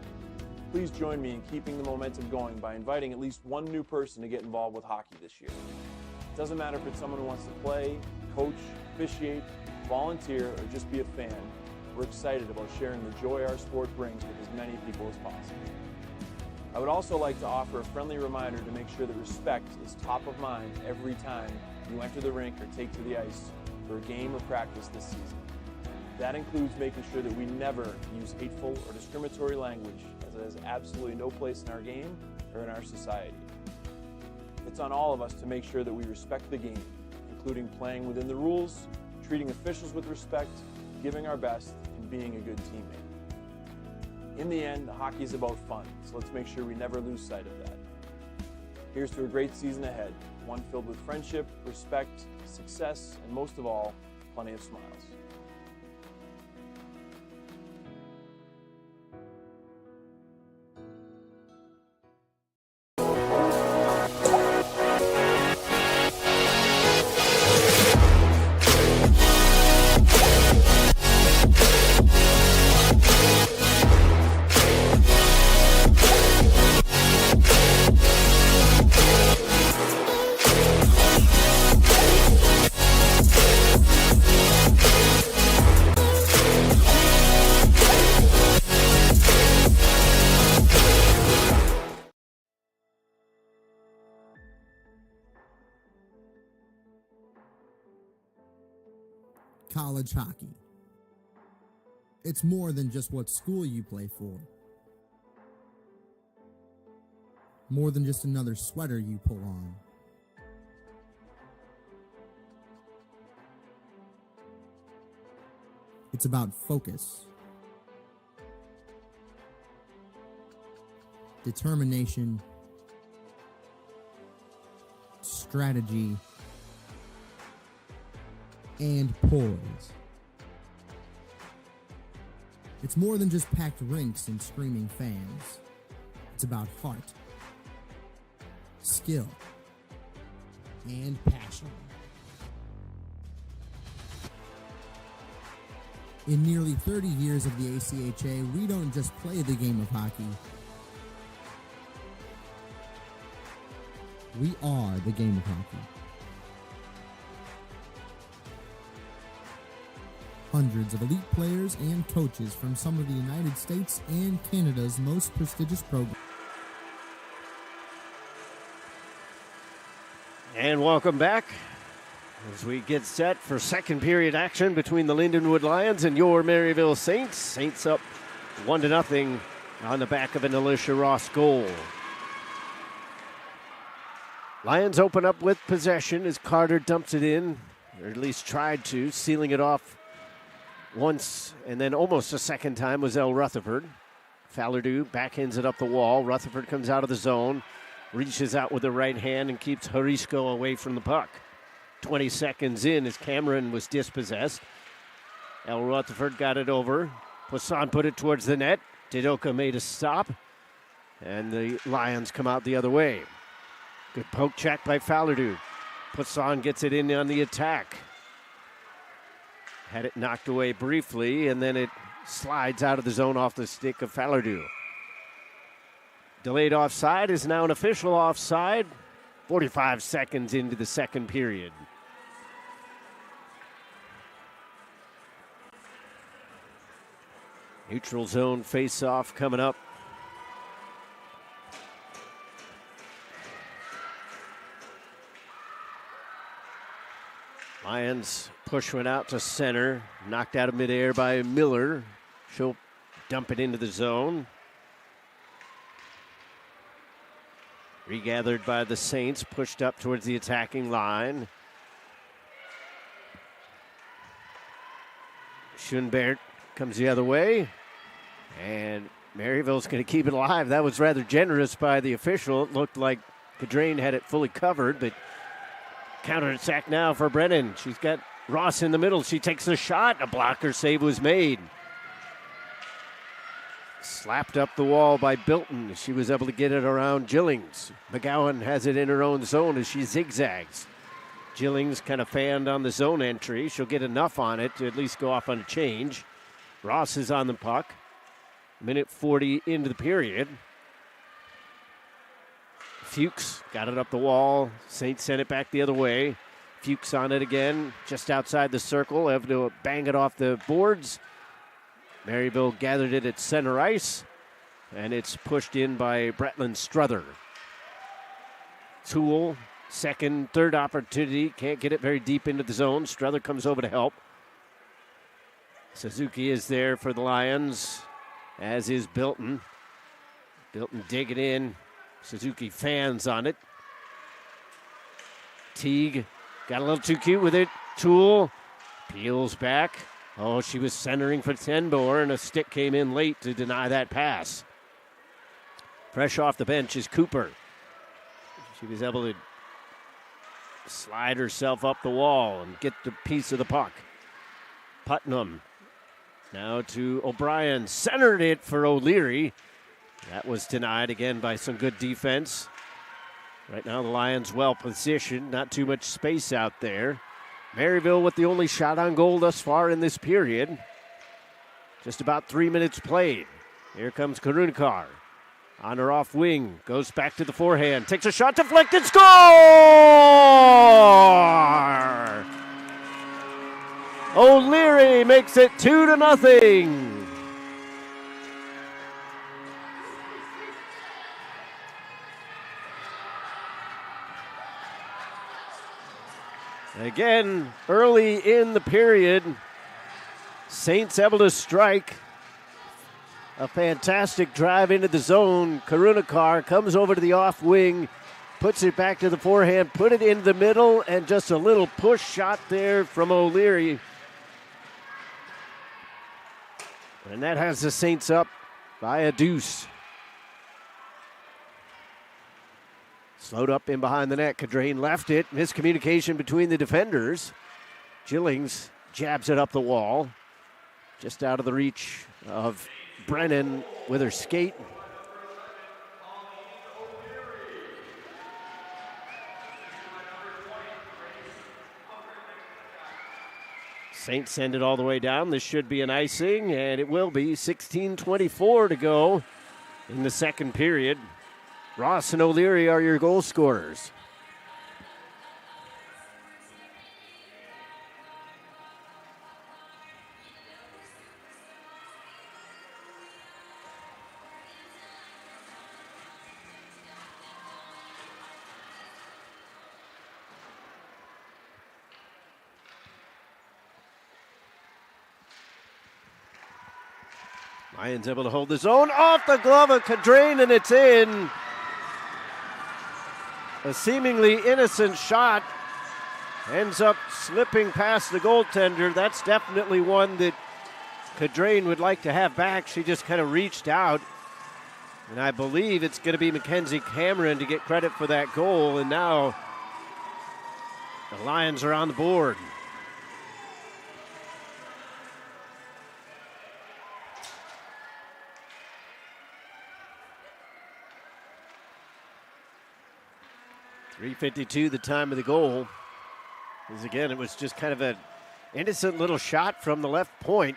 Please join me in keeping the momentum going by inviting at least one new person to get involved with hockey this year. It doesn't matter if it's someone who wants to play, coach, officiate, volunteer, or just be a fan. We're excited about sharing the joy our sport brings with as many people as possible. I would also like to offer a friendly reminder to make sure that respect is top of mind every time you enter the rink or take to the ice for a game or practice this season. That includes making sure that we never use hateful or discriminatory language, as it has absolutely no place in our game or in our society. It's on all of us to make sure that we respect the game, including playing within the rules, treating officials with respect, giving our best, and being a good teammate. In the end, hockey is about fun, so let's make sure we never lose sight of that. Here's to a great season ahead, one filled with friendship, respect, success, and most of all, plenty of smiles. college hockey. It's more than just what school you play for. More than just another sweater you pull on. It's about focus, determination, strategy, and poise. It's more than just packed rinks and screaming fans. It's about heart, skill, and passion. In nearly 30 years of the ACHA, we don't just play the game of hockey. We are the game of hockey. Hundreds of elite players and coaches from some of the United States and Canada's most prestigious programs. And welcome back as we get set for second period action between the Lindenwood Lions and your Maryville Saints. Saints up 1-0 on the back of an Alicia Ross goal. Lions open up with possession as Carter dumps it in, or at least tried to, sealing it off once and then almost a second time was El Rutherford. Fallardew backhands it up the wall. Rutherford comes out of the zone, reaches out with the right hand and keeps Harisco away from the puck. 20 seconds in as Cameron was dispossessed. El Rutherford got it over. Poisson put it towards the net. Didoka made a stop, and the Lions come out the other way. Good poke check by Fallardew. Poisson gets it in on the attack. Had it knocked away briefly, and then it slides out of the zone off the stick of Fallardew. Delayed offside is now an official offside. 45 seconds into the second period. Neutral zone face-off coming up. Lions push one out to center. Knocked out of midair by Miller. She'll dump it into the zone. Regathered by the Saints, pushed up towards the attacking line. Schoenbert comes the other way. And Maryville's going to keep it alive. That was rather generous by the official. It looked like Cadrain had it fully covered, but counter-attack now for Brennan. She's got Ross in the middle. She takes a shot. A blocker save was made. Slapped up the wall by Bilton. She was able to get it around Gillings. McGowan has it in her own zone as she zigzags. Gillings kind of fanned on the zone entry. She'll get enough on it to at least go off on a change. Ross is on the puck. Minute 40 into the period. Fuchs got it up the wall. Saints sent it back the other way. Fuchs on it again, just outside the circle. Have to bang it off the boards. Maryville gathered it at center ice, and it's pushed in by Bretland Struther. Toole, second, third opportunity. Can't get it very deep into the zone. Struther comes over to help. Suzuki is there for the Lions, as is Bilton. Bilton dig it in. Suzuki fans on it. Teague got a little too cute with it. Toole peels back. Oh, she was centering for Tenbor, and a stick came in late to deny that pass. Fresh off the bench is Cooper. She was able to slide herself up the wall and get the piece of the puck. Putnam now to O'Brien. Centered it for O'Leary. That was denied again by some good defense. Right now the Lions well positioned. Not too much space out there. Maryville with the only shot on goal thus far in this period. Just about 3 minutes played. Here comes Karunikar. On her off wing. Goes back to the forehand. Takes a shot, deflected, score! O'Leary makes it 2-0. Again, early in the period, Saints able to strike. A fantastic drive into the zone. Karunakar comes over to the off wing, puts it back to the forehand, put it into the middle, and just a little push shot there from O'Leary. And that has the Saints up by a deuce. Slowed up in behind the net. Cadrain left it. Miscommunication between the defenders. Gillings jabs it up the wall. Just out of the reach of Brennan with her skate. Saints send it all the way down. This should be an icing, and it will be. 16:24 to go in the second period. Ross and O'Leary are your goal scorers. Lions able to hold the zone off the glove of Cadrain, and it's in. A seemingly innocent shot ends up slipping past the goaltender. That's definitely one that Cadrain would like to have back. She just kind of reached out. And I believe it's going to be Mackenzie Cameron to get credit for that goal. And now the Lions are on the board. .352 the time of the goal. Because again, it was just kind of an innocent little shot from the left point.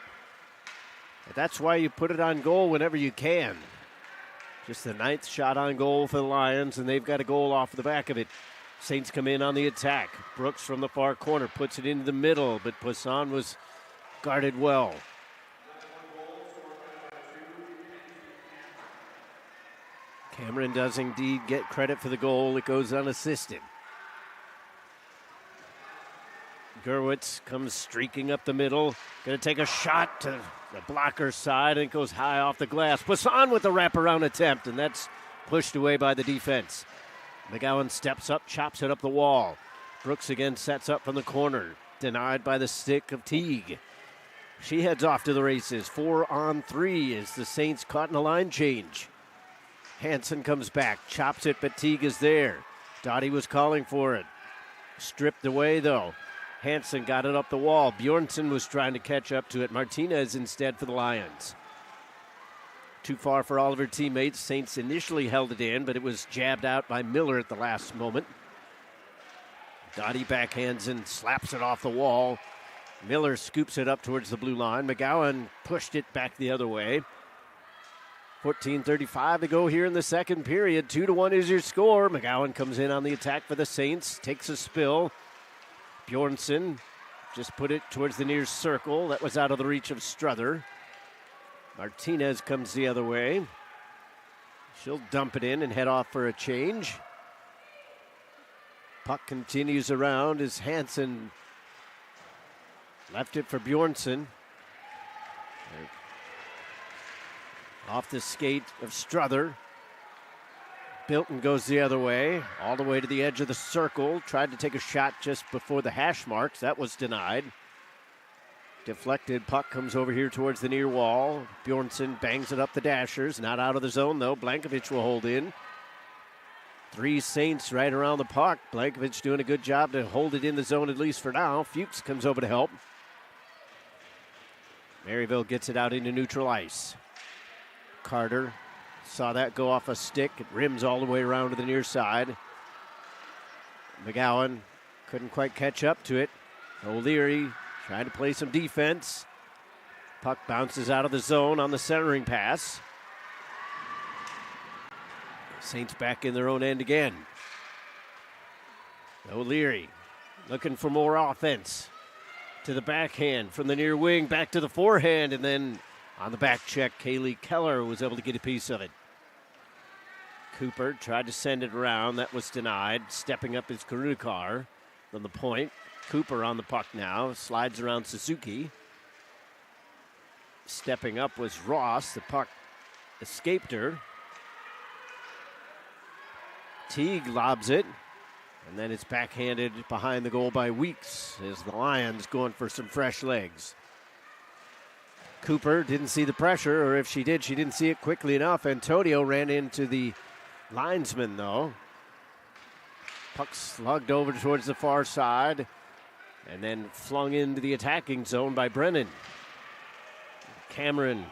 But that's why you put it on goal whenever you can. Just the 9th shot on goal for the Lions, and they've got a goal off the back of it. Saints come in on the attack. Brooks from the far corner puts it into the middle, but Poisson was guarded well. Cameron does indeed get credit for the goal. It goes unassisted. Gerwitz comes streaking up the middle. Going to take a shot to the blocker's side, and it goes high off the glass. Poisson with the wraparound attempt, and that's pushed away by the defense. McGowan steps up, chops it up the wall. Brooks again sets up from the corner. Denied by the stick of Teague. She heads off to the races. 4-on-3 as the Saints caught in a line change. Hansen comes back, chops it, but Teague is there. Dottie was calling for it. Stripped away, though. Hansen got it up the wall. Bjornsson was trying to catch up to it. Martinez instead for the Lions. Too far for all of her teammates. Saints initially held it in, but it was jabbed out by Miller at the last moment. Dottie backhands and slaps it off the wall. Miller scoops it up towards the blue line. McGowan pushed it back the other way. 14:35 to go here in the second period. 2-1 is your score. McGowan comes in on the attack for the Saints. Takes a spill. Bjornsson just put it towards the near circle. That was out of the reach of Struther. Martinez comes the other way. She'll dump it in and head off for a change. Puck continues around as Hansen left it for Bjornsson. Off the skate of Struther. Bilton goes the other way, all the way to the edge of the circle. Tried to take a shot just before the hash marks. That was denied. Deflected puck comes over here towards the near wall. Bjornsson bangs it up the dashers. Not out of the zone, though. Blankovic will hold in. 3 Saints right around the puck. Blankovic doing a good job to hold it in the zone, at least for now. Fuchs comes over to help. Maryville gets it out into neutral ice. Carter saw that go off a stick. It rims all the way around to the near side. McGowan couldn't quite catch up to it. O'Leary trying to play some defense. Puck bounces out of the zone on the centering pass. Saints back in their own end again. O'Leary looking for more offense. To the backhand from the near wing, back to the forehand, and then on the back check, Kaylee Keller was able to get a piece of it. Cooper tried to send it around. That was denied. Stepping up is Karunakar from the point. Cooper on the puck now. Slides around Suzuki. Stepping up was Ross. The puck escaped her. Teague lobs it, and then it's backhanded behind the goal by Weeks as the Lions going for some fresh legs. Cooper didn't see the pressure, or if she did, she didn't see it quickly enough. Antonio ran into the linesman, though. Puck slugged over towards the far side, and then flung into the attacking zone by Brennan. Cameron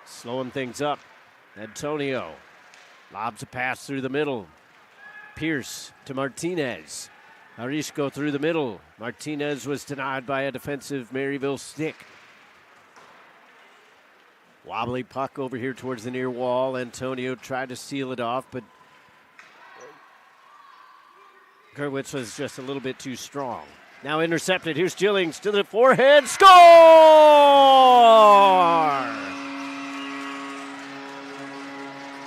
slowing things up. Antonio lobs a pass through the middle. Pierce to Martinez. Arishko through the middle. Martinez was denied by a defensive Maryville stick. Wobbly puck over here towards the near wall. Antonio tried to seal it off, but Gerwitz was just a little bit too strong. Now intercepted. Here's Gillings to the forehand. Score!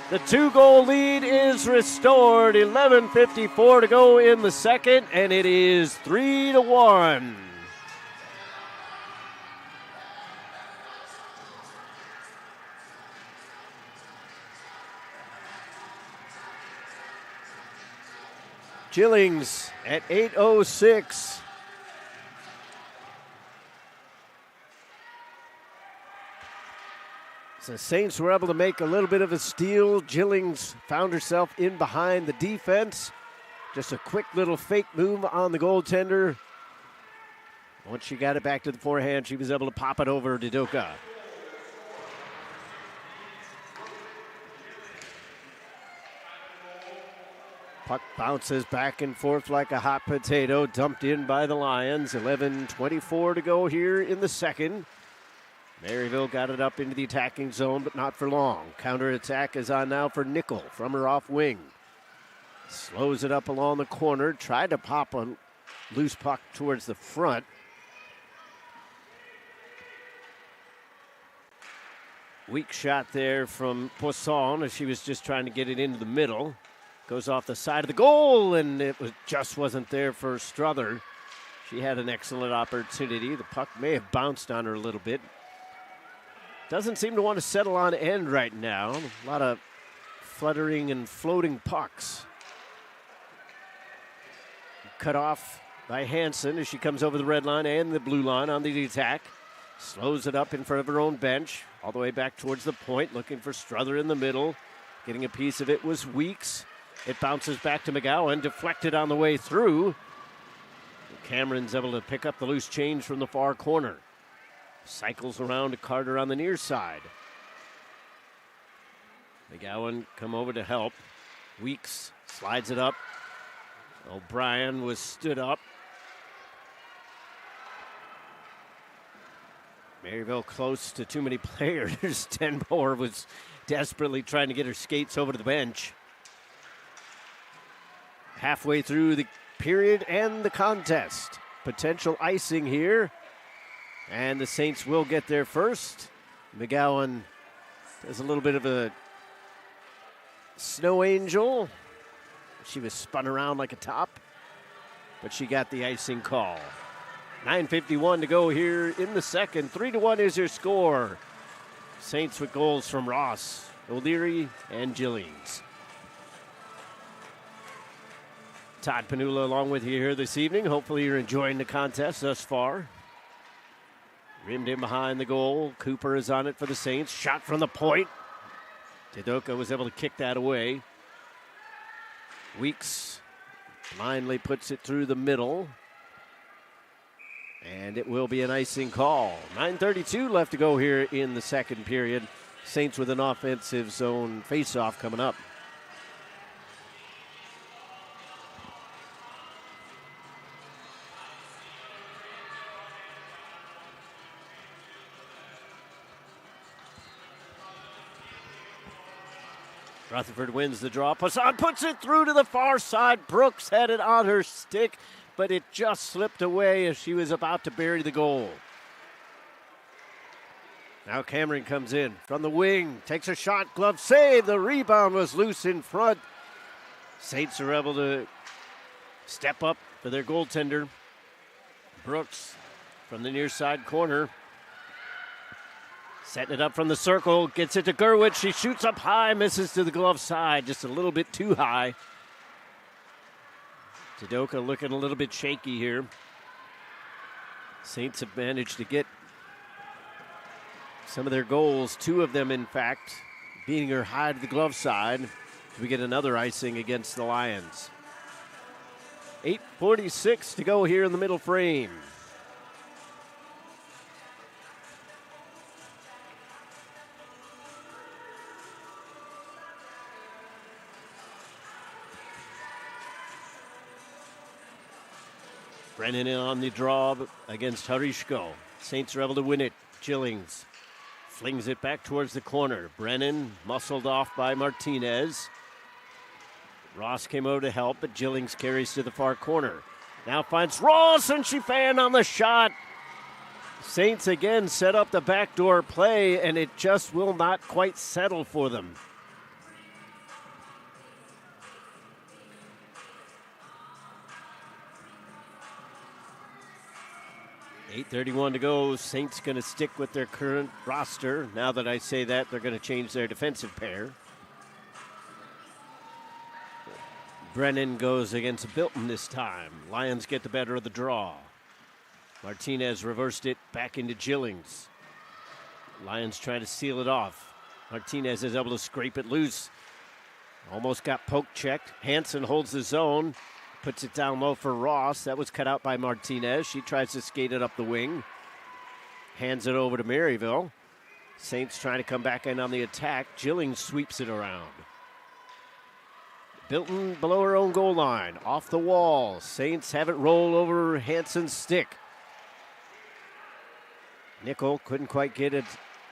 The 2-goal lead is restored. 11:54 to go in the second, and it is 3-1. Gillings at 8:06. The Saints were able to make a little bit of a steal. Gillings found herself in behind the defense. Just a quick little fake move on the goaltender. Once she got it back to the forehand, she was able to pop it over to Doka. Puck bounces back and forth like a hot potato, dumped in by the Lions. 11:24 to go here in the second. Maryville got it up into the attacking zone, but not for long. Counterattack is on now for Nickel from her off wing. Slows it up along the corner, tried to pop a loose puck towards the front. Weak shot there from Poisson as she was just trying to get it into the middle. Goes off the side of the goal, and it just wasn't there for Struther. She had an excellent opportunity. The puck may have bounced on her a little bit. Doesn't seem to want to settle on end right now. A lot of fluttering and floating pucks. Cut off by Hansen as she comes over the red line and the blue line on the attack. Slows it up in front of her own bench, all the way back towards the point, looking for Struther in the middle. Getting a piece of it was Weeks. It bounces back to McGowan, deflected on the way through. Cameron's able to pick up the loose change from the far corner. Cycles around to Carter on the near side. McGowan come over to help. Weeks slides it up. O'Brien was stood up. Maryville close to too many players. Tenboer was desperately trying to get her skates over to the bench. Halfway through the period and the contest. Potential icing here. And the Saints will get there first. McGowan does a little bit of a snow angel. She was spun around like a top, but she got the icing call. 9:51 to go here in the second. 3-1 is your score. Saints with goals from Ross, O'Leary, and Gillings. Todd Panula along with you here this evening. Hopefully you're enjoying the contest thus far. Rimmed in behind the goal. Cooper is on it for the Saints. Shot from the point. Tedoka was able to kick that away. Weeks blindly puts it through the middle. And it will be an icing call. 9:32 left to go here in the second period. Saints with an offensive zone face-off coming up. Rutherford wins the draw. Poisson puts it through to the far side. Brooks had it on her stick, but it just slipped away as she was about to bury the goal. Now Cameron comes in from the wing, takes a shot, glove save. The rebound was loose in front. Saints are able to step up for their goaltender. Brooks from the near side corner. Setting it up from the circle, gets it to Gerwitz. She shoots up high, misses to the glove side, just a little bit too high. Jidoka looking a little bit shaky here. Saints have managed to get some of their goals, 2 of them, in fact, beating her high to the glove side. We get another icing against the Lions. 8:46 to go here in the middle frame. Brennan in on the draw against Harishko. Saints are able to win it. Jillings flings it back towards the corner. Brennan muscled off by Martinez. Ross came over to help, but Jillings carries to the far corner. Now finds Ross, and she fanned on the shot. Saints again set up the backdoor play, and it just will not quite settle for them. .8:31 to go. Saints going to stick with their current roster. Now that I say that, they're going to change their defensive pair. Brennan goes against Bilton this time. Lions get the better of the draw. Martinez reversed it back into Jillings. Lions trying to seal it off. Martinez is able to scrape it loose. Almost got poke checked. Hansen holds the zone. Puts it down low for Ross. That was cut out by Martinez. She tries to skate it up the wing. Hands it over to Maryville. Saints trying to come back in on the attack. Jillings sweeps it around. Bilton below her own goal line. Off the wall. Saints have it roll over Hansen's stick. Nickel couldn't quite get it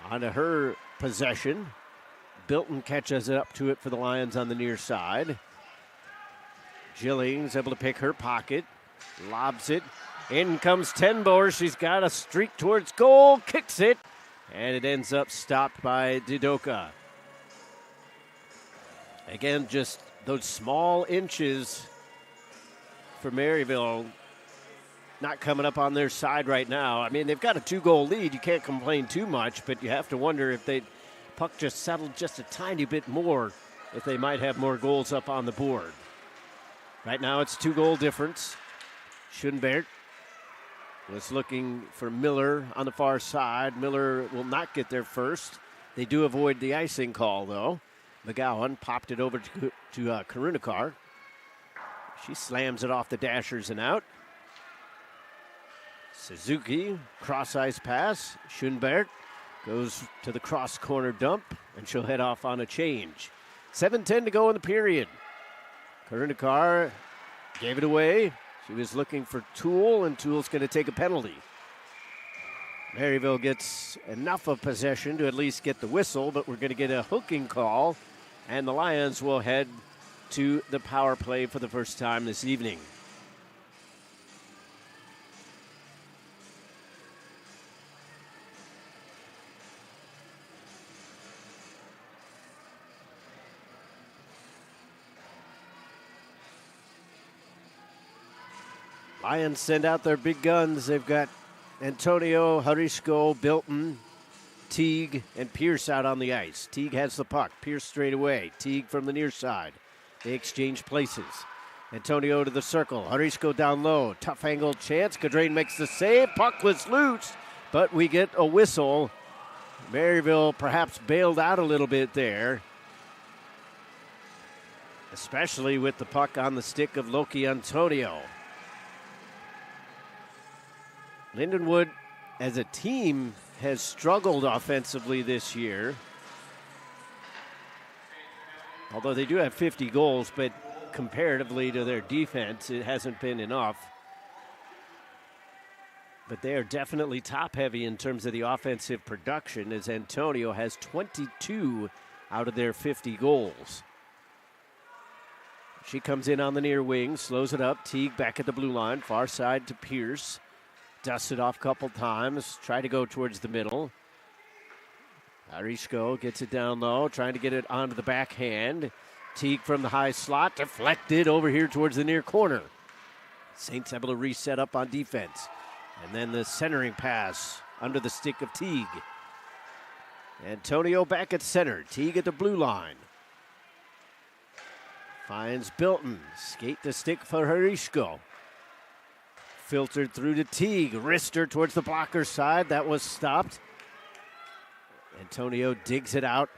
onto her possession. Bilton catches it up to it for the Lions on the near side. Jillings able to pick her pocket, lobs it. In comes Tenboer. She's got a streak towards goal, kicks it, and it ends up stopped by Jidoka. Again, just those small inches for Maryville not coming up on their side right now. I mean, they've got a 2-goal lead. You can't complain too much, but you have to wonder if puck just settled just a tiny bit more, if they might have more goals up on the board. Right now it's 2-goal difference. Schoenberg was looking for Miller on the far side. Miller will not get there first. They do avoid the icing call, though. McGowan popped it over to Karunikar. She slams it off the dashers and out. Suzuki, cross-ice pass. Schoenberg goes to the cross-corner dump, and she'll head off on a change. 7:10 to go in the period. Karunikar gave it away. She was looking for Toole, and Toole's going to take a penalty. Maryville gets enough of possession to at least get the whistle, but we're going to get a hooking call, and the Lions will head to the power play for the first time this evening. Lions send out their big guns. They've got Antonio, Harishko, Bilton, Teague, and Pierce out on the ice. Teague has the puck. Pierce straight away. Teague from the near side. They exchange places. Antonio to the circle. Harishko down low. Tough angle chance. Cadrain makes the save. Puck was loose, but we get a whistle. Maryville perhaps bailed out a little bit there, especially with the puck on the stick of Loki Antonio. Lindenwood, as a team, has struggled offensively this year. Although they do have 50 goals, but comparatively to their defense, it hasn't been enough. But they are definitely top-heavy in terms of the offensive production, as Antonio has 22 out of their 50 goals. She comes in on the near wing, slows it up. Teague back at the blue line, far side to Pierce. Dusts it off a couple times, try to go towards the middle. Harishko gets it down low, trying to get it onto the backhand. Teague from the high slot, deflected over here towards the near corner. Saints able to reset up on defense. And then the centering pass under the stick of Teague. Antonio back at center. Teague at the blue line. Finds Bilton. Skate to stick for Harishko. Filtered through to Teague. Wrister towards the blocker side. That was stopped. Antonio digs it out.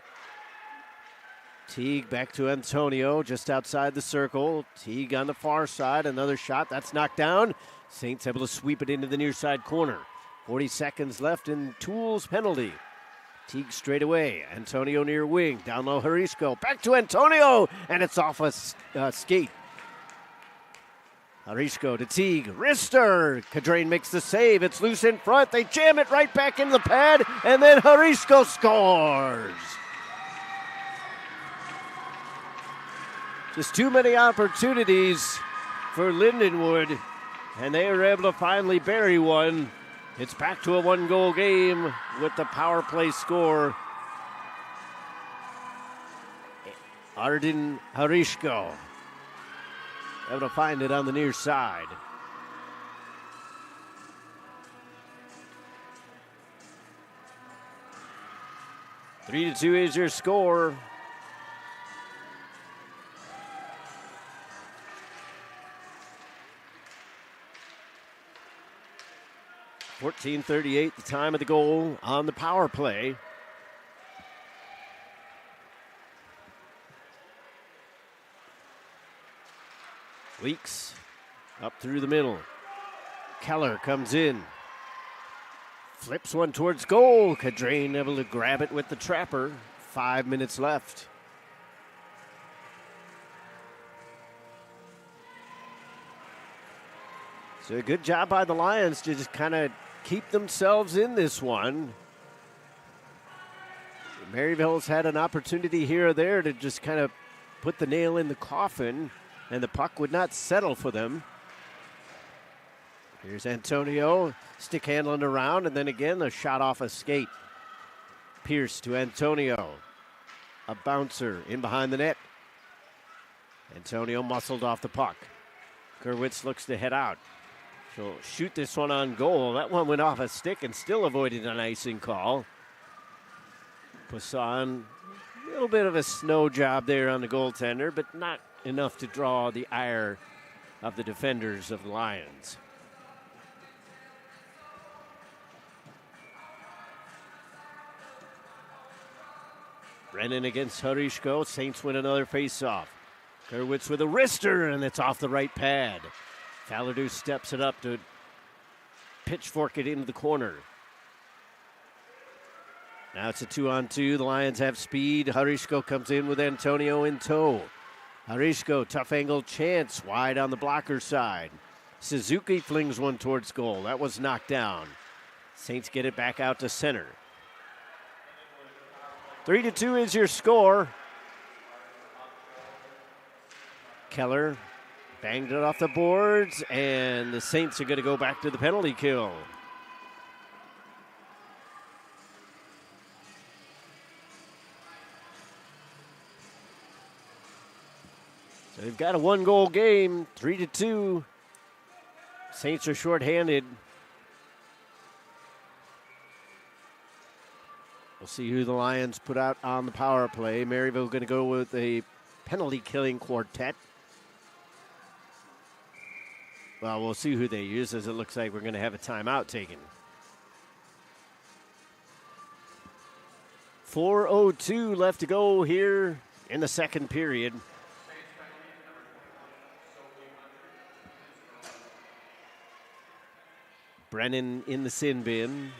Teague back to Antonio just outside the circle. Teague on the far side. Another shot. That's knocked down. Saints able to sweep it into the near side corner. 40 seconds left in Tools penalty. Teague straight away. Antonio near wing. Down low, Harishko. Back to Antonio. And it's off a skate. Harishko to Teague. Wrister. Cadrain makes the save. It's loose in front. They jam it right back into the pad. And then Harishko scores. Just too many opportunities for Lindenwood. And they were able to finally bury one. It's back to a one-goal game with the power play score. Arden Harishko able to find it on the near side. Three to 2 is your score. .38, the time of the goal on the power play. Weeks up through the middle. Keller comes in. Flips one towards goal. Cadrain able to grab it with the trapper. 5 minutes left. So a good job by the Lions to just kind of keep themselves in this one. Maryville's had an opportunity here or there to just kind of put the nail in the coffin, and the puck would not settle for them. Here's Antonio, stick handling around, and then again a shot off a skate. Pierce to Antonio. A bouncer in behind the net. Antonio muscled off the puck. Gerwitz looks to head out. She'll shoot this one on goal. That one went off a stick and still avoided an icing call. Poisson, a little bit of a snow job there on the goaltender, but not enough to draw the ire of the defenders of the Lions. Brennan against Harishko. Saints win another faceoff. Gerwitz with a wrister, and it's off the right pad. Falardeau steps it up to pitchfork it into the corner. Now it's a 2-on-2. The Lions have speed. Harishko comes in with Antonio in tow. Harishko, tough angle chance, wide on the blocker side. Suzuki flings one towards goal. That was knocked down. Saints get it back out to center. 3-2 is your score. Keller banged it off the boards, and the Saints are going to go back to the penalty kill. So they've got a one-goal game, 3-2. Saints are shorthanded. We'll see who the Lions put out on the power play. Maryville going to go with a penalty-killing quartet. Well, we'll see who they use, as it looks like we're going to have a timeout taken. 4:02 left to go here in the second period. Brennan in the sin bin.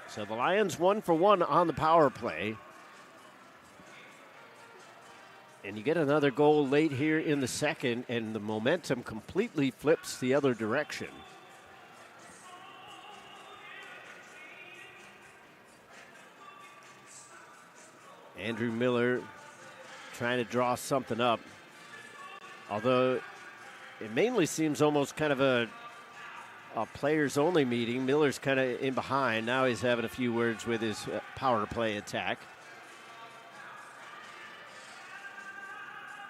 So the Lions 1-for-1 on the power play. And you get another goal late here in the second, and the momentum completely flips the other direction. Andrew Miller trying to draw something up. Although it mainly seems almost kind of a players-only meeting. Miller's kind of in behind. Now he's having a few words with his power play attack.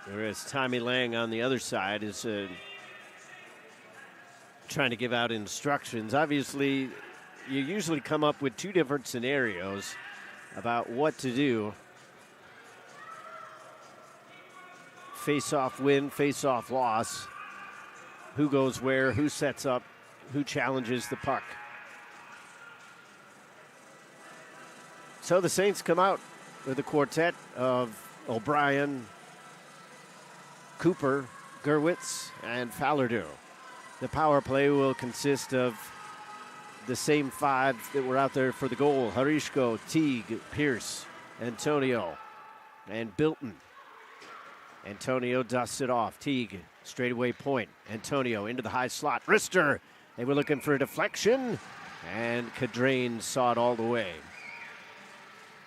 Whereas Tommy Lang on the other side is trying to give out instructions. Obviously, you usually come up with two different scenarios about what to do. Face-off win, face-off loss. Who goes where, who sets up, who challenges the puck. So the Saints come out with a quartet of O'Brien, Cooper, Gerwitz, and Fallardeau. The power play will consist of the same five that were out there for the goal. Harishko, Teague, Pierce, Antonio, and Bilton. Antonio dusts it off. Teague, straightaway point. Antonio into the high slot. Rister, they were looking for a deflection, and Cadrain saw it all the way.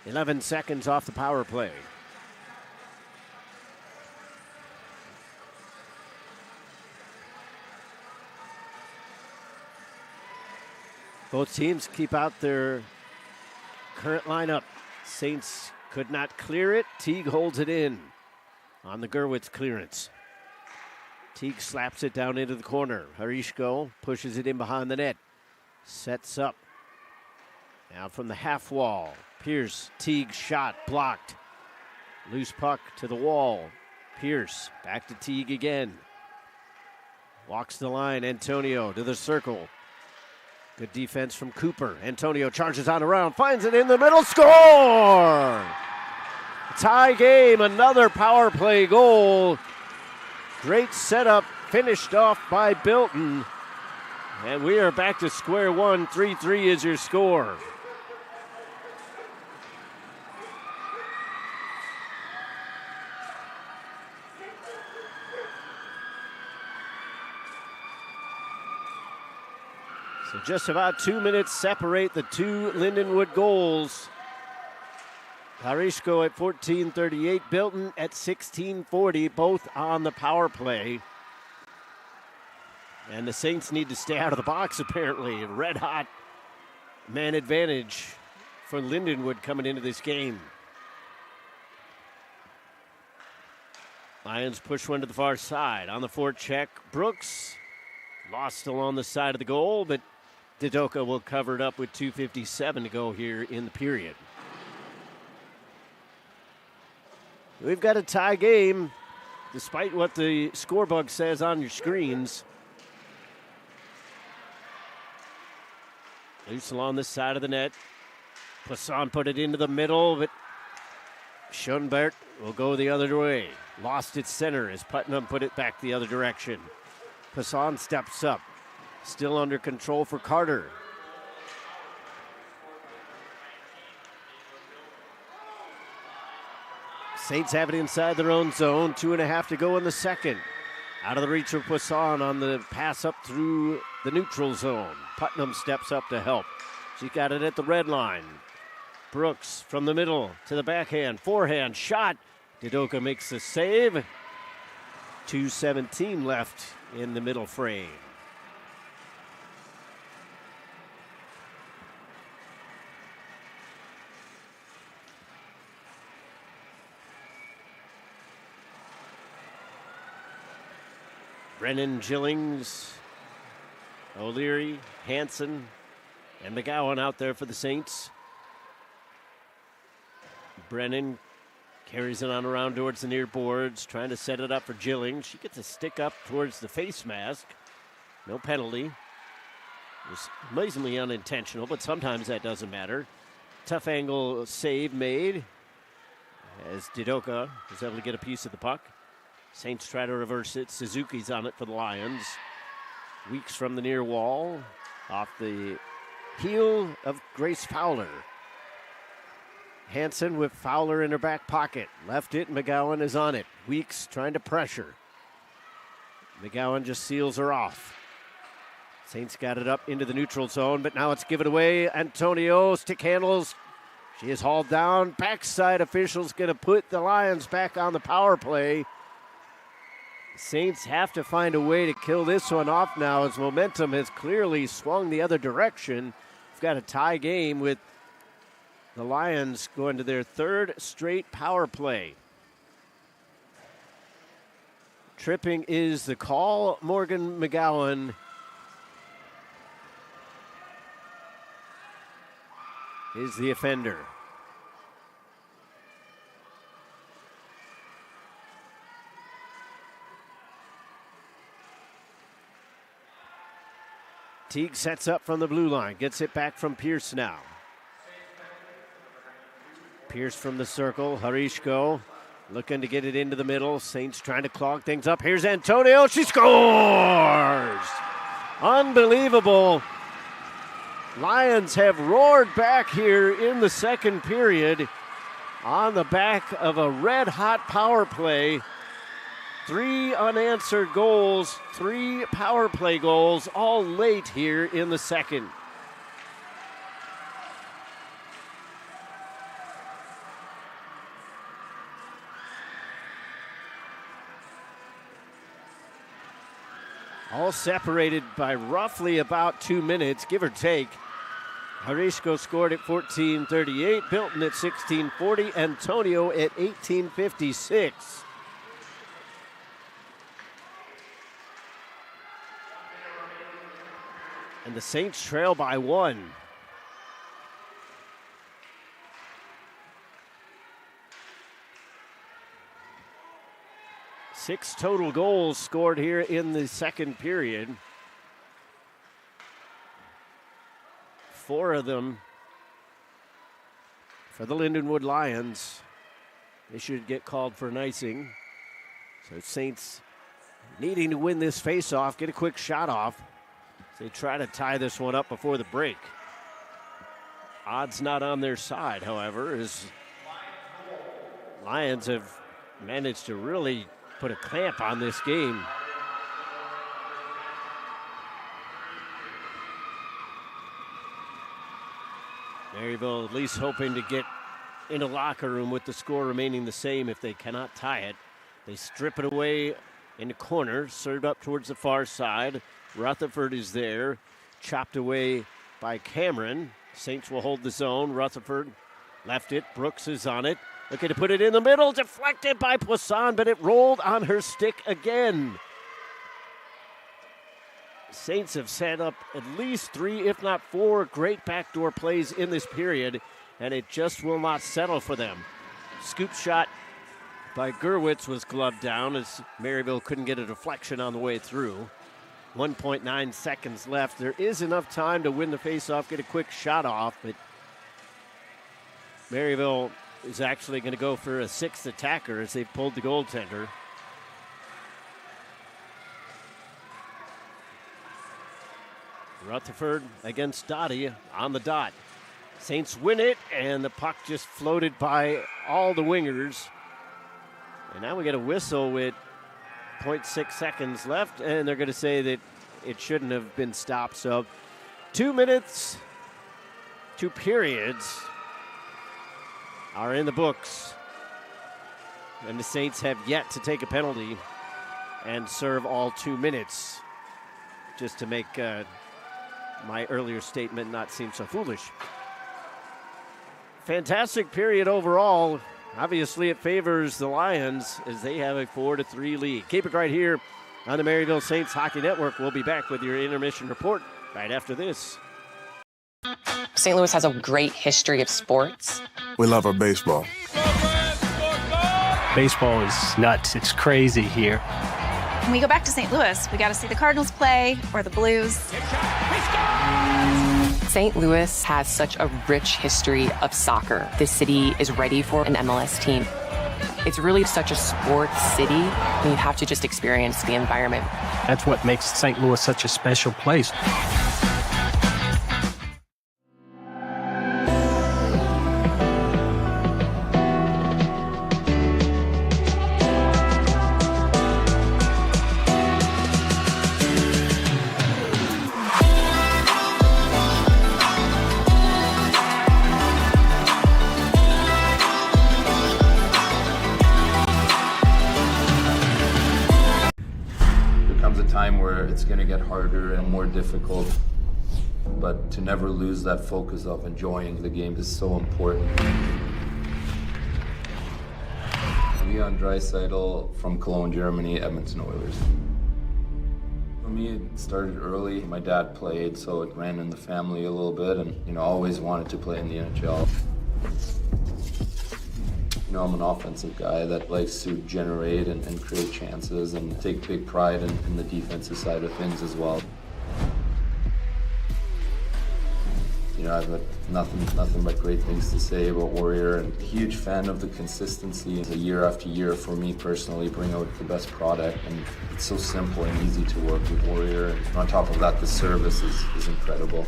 11 seconds off the power play. Both teams keep out their current lineup. Saints could not clear it. Teague holds it in on the Gerwitz clearance. Teague slaps it down into the corner. Harishko pushes it in behind the net. Sets up. Now from the half wall. Pierce, Teague shot, blocked. Loose puck to the wall. Pierce, back to Teague again. Walks the line, Antonio to the circle. Good defense from Cooper. Antonio charges on around, finds it in the middle, score! Tie game, another power play goal. Great setup, finished off by Bilton. And we are back to square one. 3-3 is your score. So just about 2 minutes separate the two Lindenwood goals. Harishko at 14:38, Bilton at 16:40, both on the power play. And the Saints need to stay out of the box, apparently. Red hot man advantage for Lindenwood coming into this game. Lions push one to the far side. On the forecheck, Brooks lost along the side of the goal, but Didoka will cover it up with 2:57 to go here in the period. We've got a tie game, despite what the scorebug says on your screens. Loose along this side of the net. Poisson put it into the middle, but Schoenbert will go the other way. Lost its center as Putnam put it back the other direction. Poisson steps up. Still under control for Carter. Saints have it inside their own zone. 2.5 to go in the second. Out of the reach of Poisson on the pass up through the neutral zone. Putnam steps up to help. She got it at the red line. Brooks from the middle to the backhand. Forehand shot. Didoka makes the save. 2:17 left in the middle frame. Brennan, Gillings, O'Leary, Hanson, and McGowan out there for the Saints. Brennan carries it on around towards the near boards, trying to set it up for Gillings. She gets a stick up towards the face mask. No penalty. It was amazingly unintentional, but sometimes that doesn't matter. Tough angle save made as Didoka was able to get a piece of the puck. Saints try to reverse it. Suzuki's on it for the Lions. Weeks from the near wall. Off the heel of Grace Fowler. Hanson with Fowler in her back pocket. Left it, McGowan is on it. Weeks trying to pressure. McGowan just seals her off. Saints got it up into the neutral zone, but now it's given away. Antonio, stick handles. She is hauled down. Backside officials going to put the Lions back on the power play. Saints have to find a way to kill this one off now as momentum has clearly swung the other direction. We've got a tie game with the Lions going to their third straight power play. Tripping is the call. Morgan McGowan is the offender. Teague sets up from the blue line, gets it back from Pierce now. Pierce from the circle, Harishko looking to get it into the middle. Saints trying to clog things up. Here's Antonio, she scores! Unbelievable. Lions have roared back here in the second period on the back of a red-hot power play. 3 unanswered goals, 3 power play goals, all late here in the second. All separated by roughly about 2 minutes, give or take. Harishko scored at 14:38, Bilton at 16:40, Antonio at 18:56. And the Saints trail by 1. Six total goals scored here in the second period. 4 of them for the Lindenwood Lions. They should get called for an icing. So Saints needing to win this faceoff, get a quick shot off. They try to tie this one up before the break. Odds not on their side, however, as Lions have managed to really put a clamp on this game. Maryville at least hoping to get in a locker room with the score remaining the same if they cannot tie it. They strip it away in the corner, served up towards the far side. Rutherford is there, chopped away by Cameron. Saints will hold the zone. Rutherford left it. Brooks is on it. Looking to put it in the middle. Deflected by Poisson, but it rolled on her stick again. Saints have set up at least 3, if not 4, great backdoor plays in this period, and it just will not settle for them. Scoop shot by Gerwitz was gloved down as Maryville couldn't get a deflection on the way through. 1.9 seconds left. There is enough time to win the faceoff, get a quick shot off, but Maryville is actually going to go for a 6th attacker as they've pulled the goaltender. Rutherford against Dottie on the dot. Saints win it, and the puck just floated by all the wingers. And now we get a whistle with 0.6 seconds left, and they're going to say that it shouldn't have been stopped. So 2 minutes, 2 periods are in the books. And the Saints have yet to take a penalty and serve all 2 minutes, just to make my earlier statement not seem so foolish. Fantastic period overall. Obviously, it favors the Lions as they have a 4-3 lead. Keep it right here on the Maryville Saints Hockey Network. We'll be back with your intermission report right after this. St. Louis has a great history of sports. We love our baseball. Baseball is nuts. It's crazy here. When we go back to St. Louis, we got to see the Cardinals play or the Blues. St. Louis has such a rich history of soccer. This city is ready for an MLS team. It's really such a sports city, and you have to just experience the environment. That's what makes St. Louis such a special place. It's going to get harder and more difficult, but to never lose that focus of enjoying the game is so important. We Leon Draisaitl from Cologne, Germany, Edmonton Oilers. For me, it started early. My dad played, so it ran in the family a little bit, and always wanted to play in the NHL. I'm an offensive guy that likes to generate and create chances and take big pride in the defensive side of things as well. I've got nothing but great things to say about Warrior, and huge fan of the consistency year after year. For me personally, bring out the best product, and it's so simple and easy to work with Warrior. And on top of that, the service is incredible.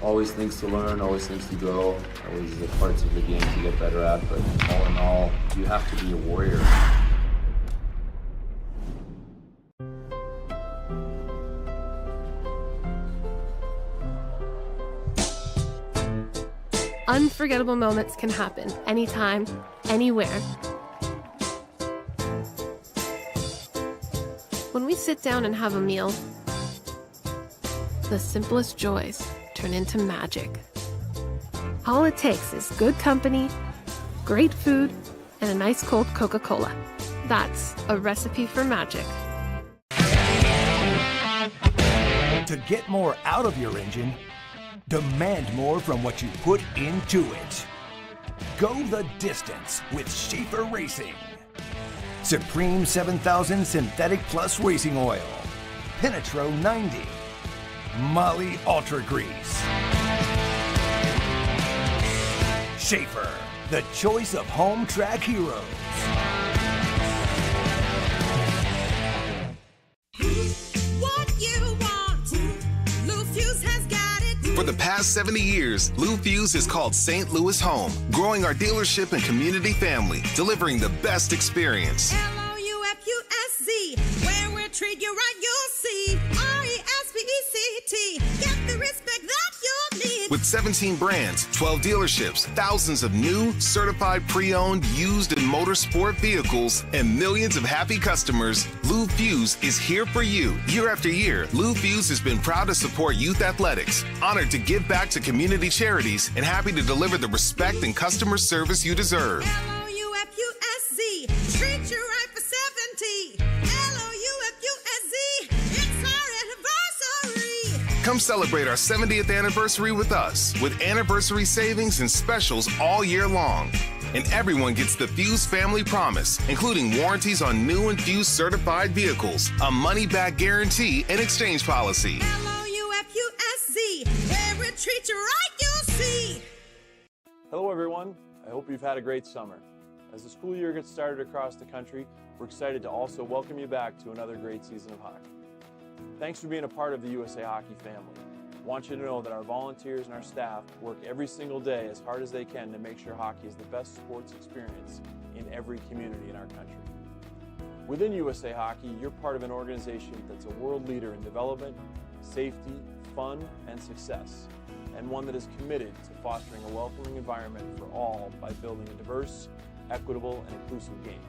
Always things to learn, always things to grow, always the parts of the game to get better at, but all in all, you have to be a Warrior. Unforgettable moments can happen anytime, anywhere. When we sit down and have a meal, the simplest joys turn into magic. All it takes is good company, great food, and a nice cold Coca-Cola. That's a recipe for magic. To get more out of your engine, demand more from what you put into it. Go the distance with Schaefer Racing. Supreme 7000 Synthetic Plus Racing Oil. Penetro 90. Molly Ultra Grease. Schaefer, the choice of home track heroes. For the past 70 years, Lou Fuse has called St. Louis home, growing our dealership and community family, delivering the best experience. LOUFUSZ, where we'll treat you right, you'll see. RESPECT, get the respect that you need. With 17 brands, 12 dealerships, thousands of new, certified pre-owned, used and motorsport vehicles, and millions of happy customers, Lou Fuse is here for you. Year after year, Lou Fuse has been proud to support youth athletics, honored to give back to community charities, and happy to deliver the respect and customer service you deserve. LOUFUSZ, treat you right for 70. LOUFUSZ, it's our anniversary. Come celebrate our 70th anniversary with us, with anniversary savings and specials all year long. And everyone gets the Fuse Family Promise, including warranties on new and Fuse certified vehicles, a money-back guarantee, and exchange policy. LOUFUSZ, where we treat you right, you'll see. Hello everyone, I hope you've had a great summer. As the school year gets started across the country, we're excited to also welcome you back to another great season of hockey. Thanks for being a part of the USA Hockey family. I want you to know that our volunteers and our staff work every single day as hard as they can to make sure hockey is the best sports experience in every community in our country. Within USA Hockey, you're part of an organization that's a world leader in development, safety, fun, and success, and one that is committed to fostering a welcoming environment for all by building a diverse, equitable, and inclusive game.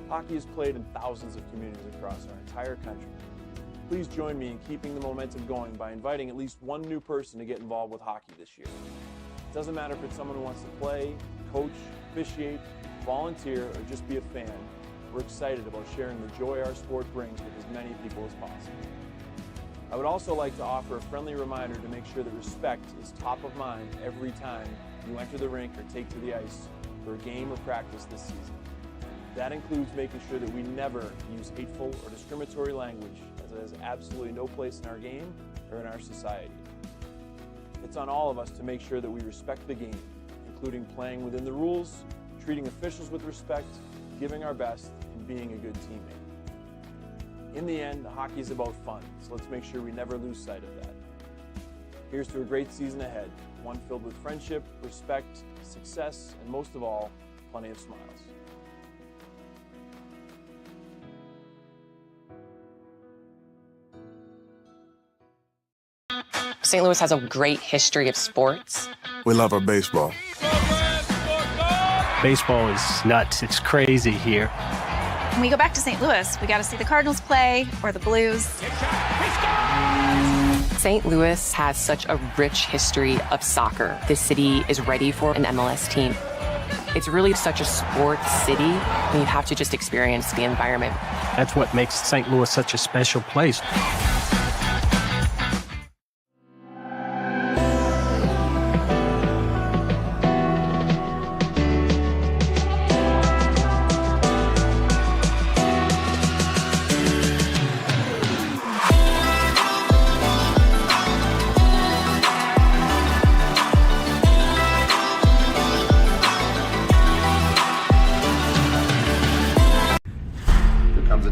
Hockey is played in thousands of communities across our entire country. Please join me in keeping the momentum going by inviting at least one new person to get involved with hockey this year. It doesn't matter if it's someone who wants to play, coach, officiate, volunteer, or just be a fan. We're excited about sharing the joy our sport brings with as many people as possible. I would also like to offer a friendly reminder to make sure that respect is top of mind every time you enter the rink or take to the ice for a game or practice this season. That includes making sure that we never use hateful or discriminatory language, as it has absolutely no place in our game or in our society. It's on all of us to make sure that we respect the game, including playing within the rules, treating officials with respect, giving our best, and being a good teammate. In the end, hockey is about fun, so let's make sure we never lose sight of that. Here's to a great season ahead, one filled with friendship, respect, success, and most of all, plenty of smiles. St. Louis has a great history of sports. We love our baseball. Baseball is nuts. It's crazy here. When we go back to St. Louis, we got to see the Cardinals play or the Blues. St. Louis has such a rich history of soccer. This city is ready for an MLS team. It's really such a sports city, and you have to just experience the environment. That's what makes St. Louis such a special place.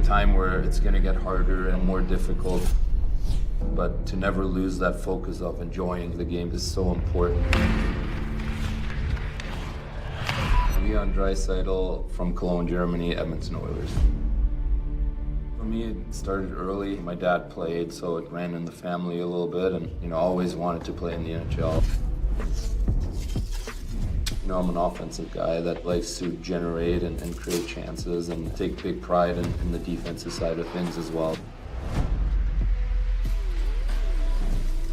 Time where it's going to get harder and more difficult, but to never lose that focus of enjoying the game is so important. Leon Draisaitl from Cologne, Germany, Edmonton Oilers. For me, it started early. My dad played, so it ran in the family a little bit, and always wanted to play in the NHL. I'm an offensive guy that likes to generate and create chances and take big pride in the defensive side of things as well.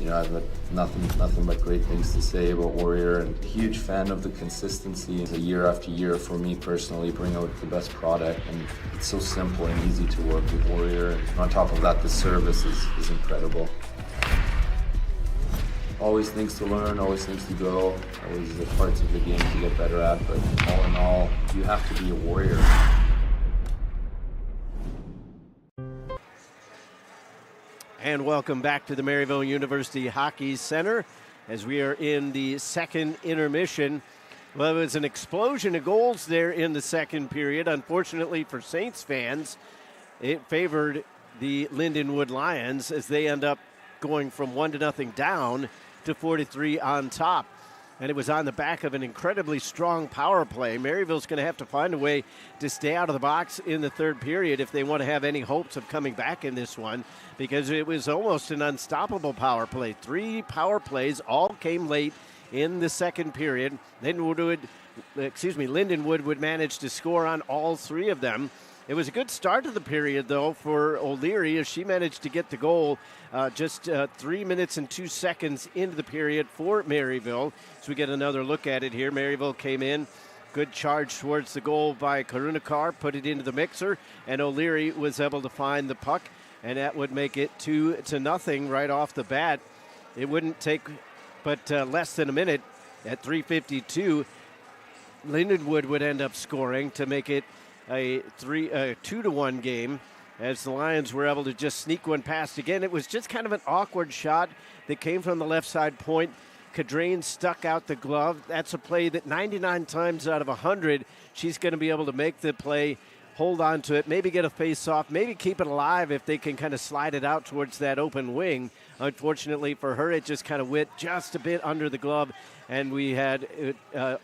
I've got nothing but great things to say about Warrior, and a huge fan of the consistency year after year for me personally, bring out the best product, and it's so simple and easy to work with Warrior. And on top of that, the service is incredible. Always things to learn, always things to grow, always parts of the game to get better at, but all in all, you have to be a Warrior. And welcome back to the Maryville University Hockey Center as we are in the second intermission. Well, it was an explosion of goals there in the second period. Unfortunately for Saints fans, it favored the Lindenwood Lions as they end up going from 1-0 down to 4-3 on top. And it was on the back of an incredibly strong power play. Maryville's going to have to find a way to stay out of the box in the third period if they want to have any hopes of coming back in this one, because it was almost an unstoppable power play. 3 power plays all came late in the second period. Lindenwood would manage to score on all 3 of them. It was a good start to the period, though, for O'Leary as she managed to get the goal just 3 minutes and 2 seconds into the period for Maryville. So we get another look at it here. Maryville came in. Good charge towards the goal by Karunakar, put it into the mixer, and O'Leary was able to find the puck, and that would make it 2-0 right off the bat. It wouldn't take but less than a minute. At 3:52, Lindenwood would end up scoring to make it a 2-1 game as the Lions were able to just sneak one past again. It was just kind of an awkward shot that came from the left side point. Cadrain stuck out the glove. That's a play that 99 times out of 100, she's going to be able to make the play, hold on to it, maybe get a face-off, maybe keep it alive if they can kind of slide it out towards that open wing. Unfortunately for her, it just kind of went just a bit under the glove, and we had it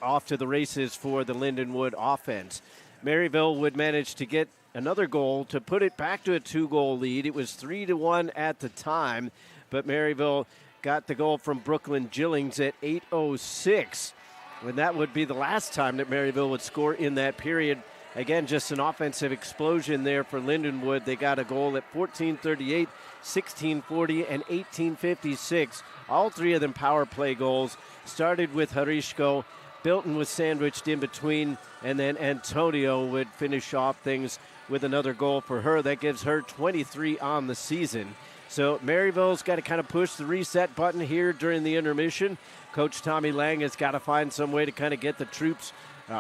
off to the races for the Lindenwood offense. Maryville would manage to get another goal to put it back to a 2-goal lead. It was 3-1 at the time, but Maryville got the goal from Brooklyn Gillings at 8:06. And that would be the last time that Maryville would score in that period. Again, just an offensive explosion there for Lindenwood. They got a goal at 14:38, 16:40, and 18:56. All 3 of them power play goals. Started with Harishko. Bilton was sandwiched in between, and then Antonio would finish off things with another goal for her. That gives her 23 on the season. So Maryville's got to kind of push the reset button here during the intermission. Coach Tommy Lang has got to find some way to kind of get the troops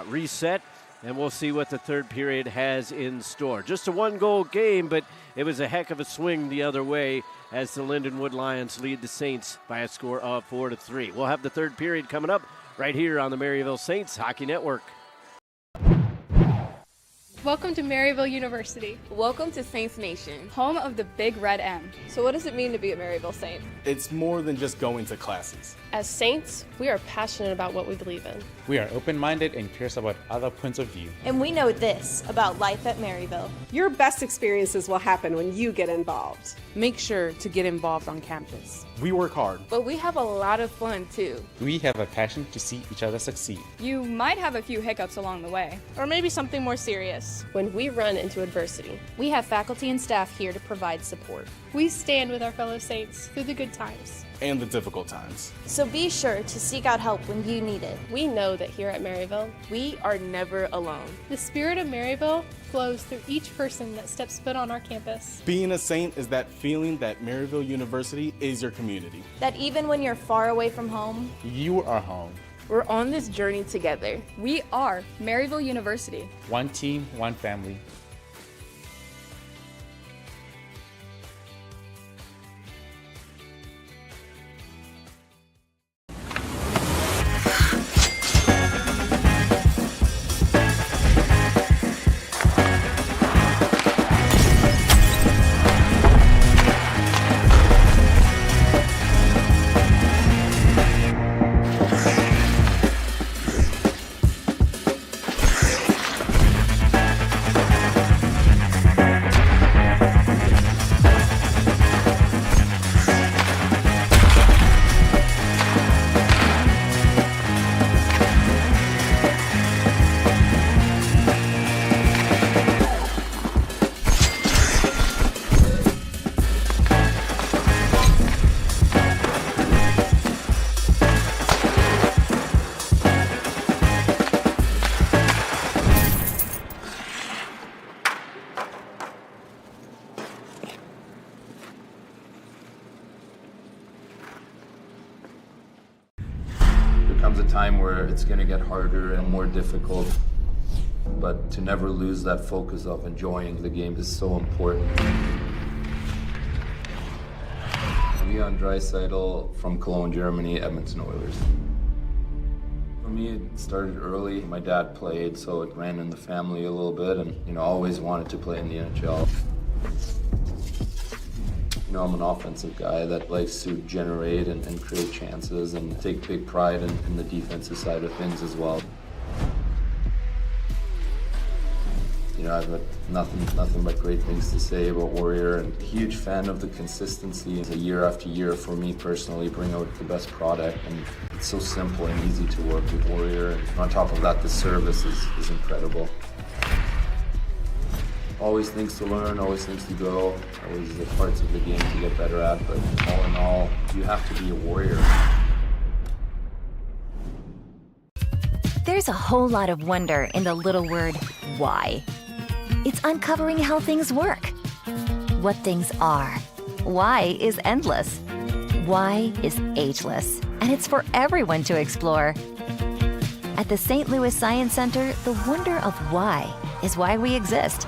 reset, and we'll see what the third period has in store. Just a 1-goal game, but it was a heck of a swing the other way as the Lindenwood Lions lead the Saints by a score of 4-3. We'll have the third period coming up right here on the Maryville Saints Hockey Network. Welcome to Maryville University, Welcome to Saints Nation. Home of the Big Red M. So what does it mean to be a Maryville Saint? It's more than just going to classes. As Saints, we are passionate about what we believe in. We are open-minded and curious about other points of view. And we know this about life at Maryville. Your best experiences will happen when you get involved. Make sure to get involved on campus. We work hard. But we have a lot of fun too. We have a passion to see each other succeed. You might have a few hiccups along the way. Or maybe something more serious. Saints when we run into adversity. We have faculty and staff here to provide support. We stand with our fellow Saints through the good times and the difficult times. So be sure to seek out help when you need it. We know that here at Maryville, we are never alone. The spirit of Maryville flows through each person that steps foot on our campus. Being a Saint is that feeling that Maryville University is your community. That even when you're far away from home, you are home. We're on this journey together. We are Maryville University. One team, one family. Comes a time where it's going to get harder and more difficult, but to never lose that focus of enjoying the game is so important. Leon Draisaitl from Cologne, Germany, Edmonton Oilers. For me, it started early. My dad played, so it ran in the family a little bit, and always wanted to play in the NHL. I'm an offensive guy that likes to generate and create chances and take big pride in the defensive side of things as well. I've got nothing but great things to say about Warrior, and a huge fan of the consistency year after year for me personally, bring out the best product, and it's so simple and easy to work with Warrior. And on top of that, the service is incredible. Always things to learn, always things to grow, always the parts of the game to get better at, but all in all, you have to be a warrior. There's a whole lot of wonder in the little word, why. It's uncovering how things work, what things are. Why is endless. Why is ageless, and it's for everyone to explore. At the St. Louis Science Center, the wonder of why is why we exist.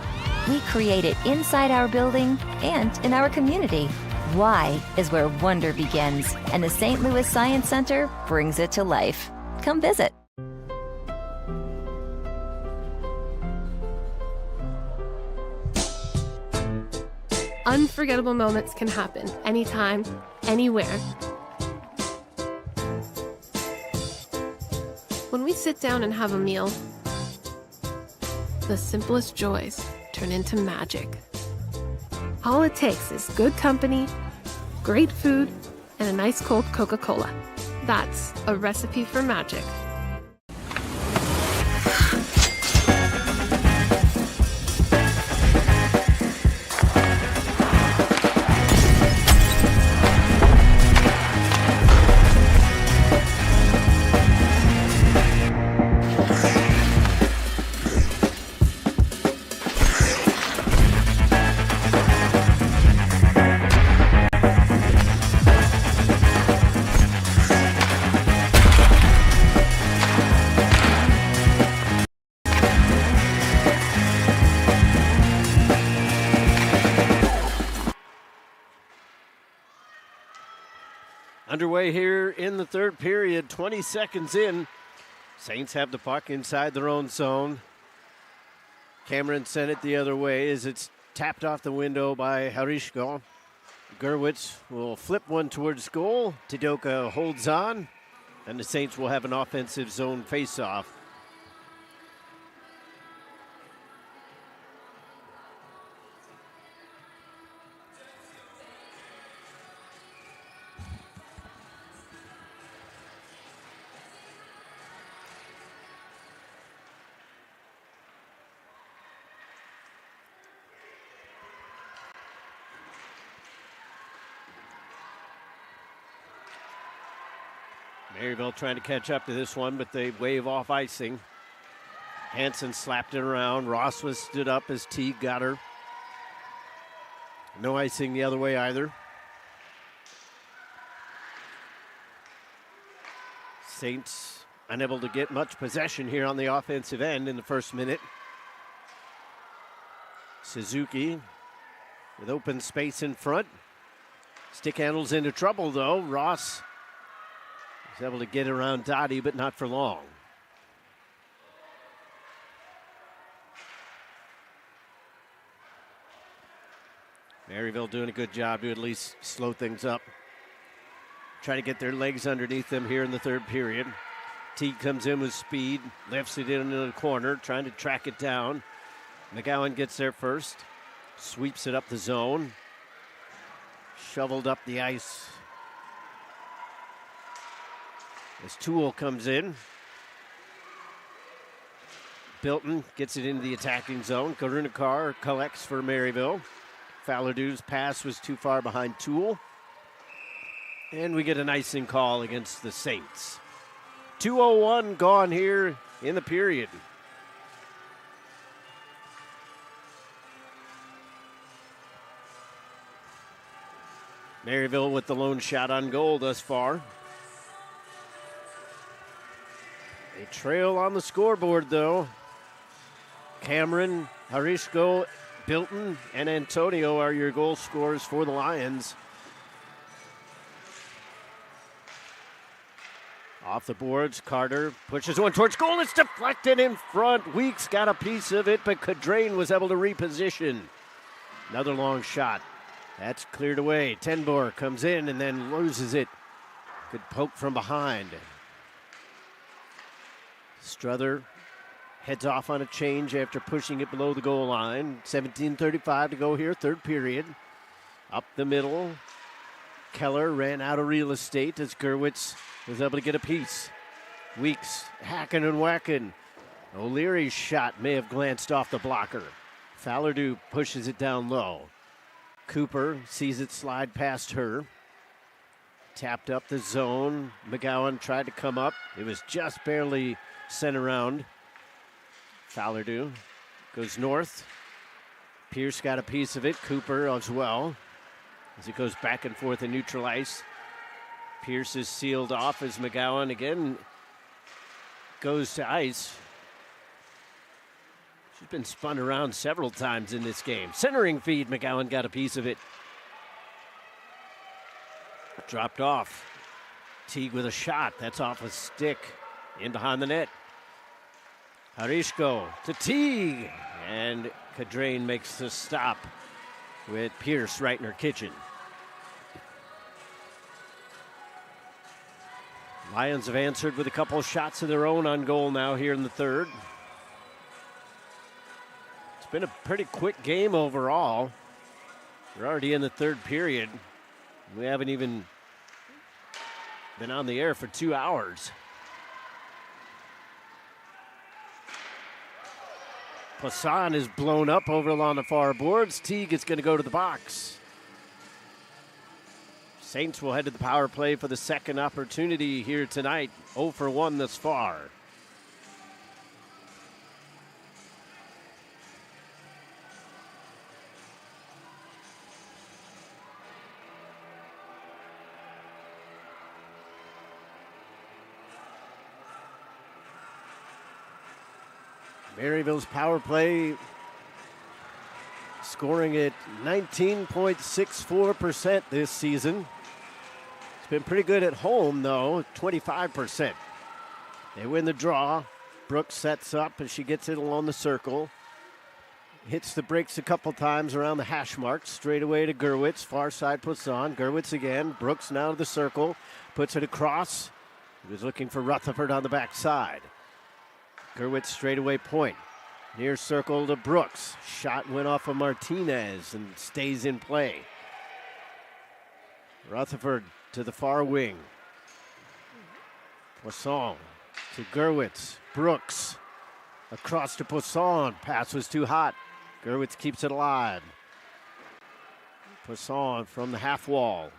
We create it inside our building and in our community. Why is where wonder begins, and the St. Louis Science Center brings it to life. Come visit. Unforgettable moments can happen anytime, anywhere. When we sit down and have a meal, the simplest joys turn into magic. All it takes is good company, great food, and a nice cold Coca-Cola. That's a recipe for magic. Underway here in the third period, 20 seconds in. Saints have the puck inside their own zone. Cameron sent it the other way as it's tapped off the window by Harishko. Gerwitz will flip one towards goal. Tidoka holds on, and the Saints will have an offensive zone faceoff. Maryville trying to catch up to this one, but they wave off icing. Hanson slapped it around. Ross was stood up as Teague got her. No icing the other way either. Saints unable to get much possession here on the offensive end in the first minute. Suzuki with open space in front. Stick handles into trouble though. Ross was able to get around Dottie, but not for long. Maryville doing a good job to at least slow things up. Try to get their legs underneath them here in the third period. Teague comes in with speed, lifts it into the corner, trying to track it down. McGowan gets there first, sweeps it up the zone. Shoveled up the ice. As Toole comes in. Bilton gets it into the attacking zone. Karunakar collects for Maryville. Fallardou's pass was too far behind Toole. And we get an icing call against the Saints. 2:01 gone here in the period. Maryville with the lone shot on goal thus far. A trail on the scoreboard, though. Cameron, Harishko, Bilton, and Antonio are your goal scorers for the Lions. Off the boards, Carter pushes one towards goal. It's deflected in front. Weeks got a piece of it, but Cadrain was able to reposition. Another long shot. That's cleared away. Tenbor comes in and then loses it. Good poke from behind. Struther heads off on a change after pushing it below the goal line. 17:35 to go here, third period. Up the middle. Keller ran out of real estate as Gerwitz was able to get a piece. Weeks hacking and whacking. O'Leary's shot may have glanced off the blocker. Fallardou pushes it down low. Cooper sees it slide past her. Tapped up the zone. McGowan tried to come up. It was just barely sent around. Fallardou goes north. Pierce got a piece of it. Cooper as well. As it goes back and forth in neutral ice. Pierce is sealed off as McGowan again goes to ice. She's been spun around several times in this game. Centering feed, McGowan got a piece of it. Dropped off. Teague with a shot. That's off a stick. In behind the net. Harishko to Teague. And Cadrain makes the stop with Pierce right in her kitchen. Lions have answered with a couple shots of their own on goal now here in the third. It's been a pretty quick game overall. We're already in the third period. We haven't even been on the air for 2 hours. Poisson is blown up over along the far boards. Teague is going to go to the box. Saints will head to the power play for the second opportunity here tonight. 0 for 1 thus far. Maryville's power play scoring at 19.64% this season. It's been pretty good at home, though, 25%. They win the draw. Brooks sets up as she gets it along the circle. Hits the brakes a couple times around the hash mark. Straight away to Gerwitz. Far side puts on. Gerwitz again. Brooks now to the circle. Puts it across. He was looking for Rutherford on the backside. Gerwitz straightaway point. Near circle to Brooks. Shot went off of Martinez and stays in play. Rutherford to the far wing. Poisson to Gerwitz. Brooks across to Poisson. Pass was too hot. Gerwitz keeps it alive. Poisson from the half wall.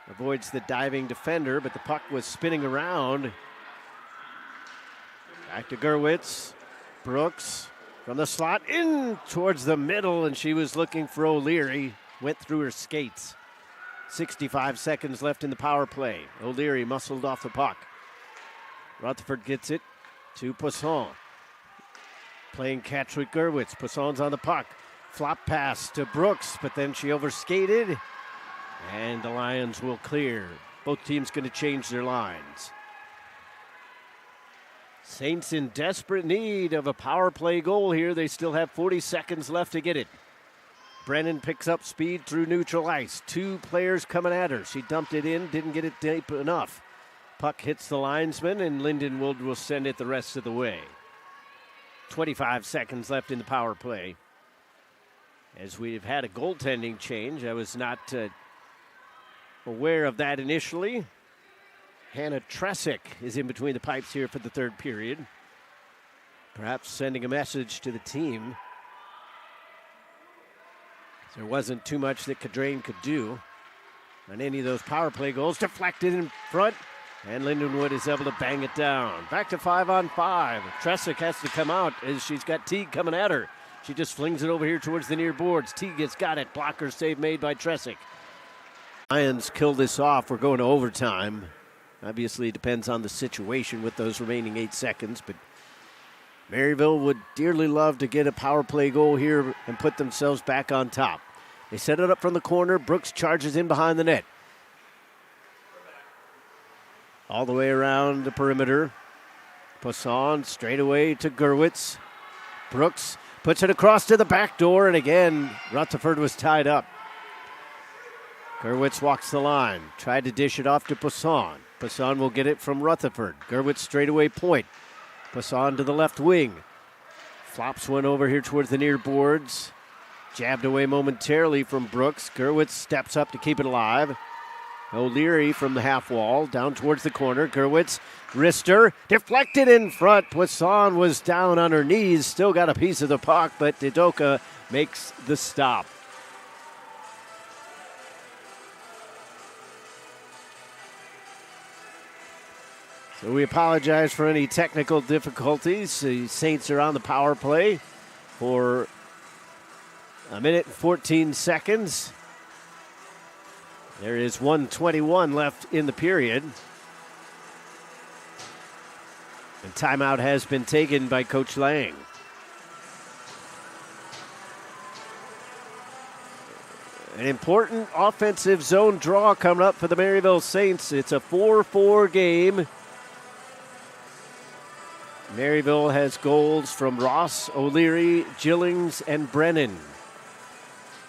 avoids the diving defender, but the puck was spinning around. Back to Gerwitz. Brooks from the slot in towards the middle, and she was looking for O'Leary. Went through her skates. 65 seconds left in the power play. O'Leary muscled off the puck. Rutherford gets it to Poisson. Playing catch with Gerwitz. Poisson's on the puck. Flop pass to Brooks, but then she overskated. And the Lions will clear. Both teams going to change their lines. Saints in desperate need of a power play goal here. They still have 40 seconds left to get it. Brennan picks up speed through neutral ice. 2 players coming at her. She dumped it in, didn't get it deep enough. Puck hits the linesman, and Lindenwood will send it the rest of the way. 25 seconds left in the power play. As we've had a goaltending change, I was not aware of that initially. Hannah Tresick is in between the pipes here for the third period. Perhaps sending a message to the team. There wasn't too much that Cadrain could do on any of those power play goals. Deflected in front, and Lindenwood is able to bang it down. Back to 5-on-5. Tresick has to come out as she's got Teague coming at her. She just flings it over here towards the near boards. Teague has got it. Blocker save made by Tresick. Lions kill this off. We're going to overtime. Obviously, it depends on the situation with those remaining 8 seconds, but Maryville would dearly love to get a power play goal here and put themselves back on top. They set it up from the corner. Brooks charges in behind the net. All the way around the perimeter. Poisson straight away to Gerwitz. Brooks puts it across to the back door, and again, Rutherford was tied up. Gerwitz walks the line. Tried to dish it off to Poisson. Poisson will get it from Rutherford. Gerwitz straightaway point. Poisson to the left wing. Flops one over here towards the near boards. Jabbed away momentarily from Brooks. Gerwitz steps up to keep it alive. O'Leary from the half wall down towards the corner. Gerwitz, wrister, deflected in front. Poisson was down on her knees. Still got a piece of the puck, but Didoka makes the stop. So we apologize for any technical difficulties. The Saints are on the power play for 1 minute and 14 seconds. There is 1:21 left in the period. And timeout has been taken by Coach Lang. An important offensive zone draw coming up for the Maryville Saints. It's a 4-4 game. Maryville has goals from Ross, O'Leary, Gillings, and Brennan.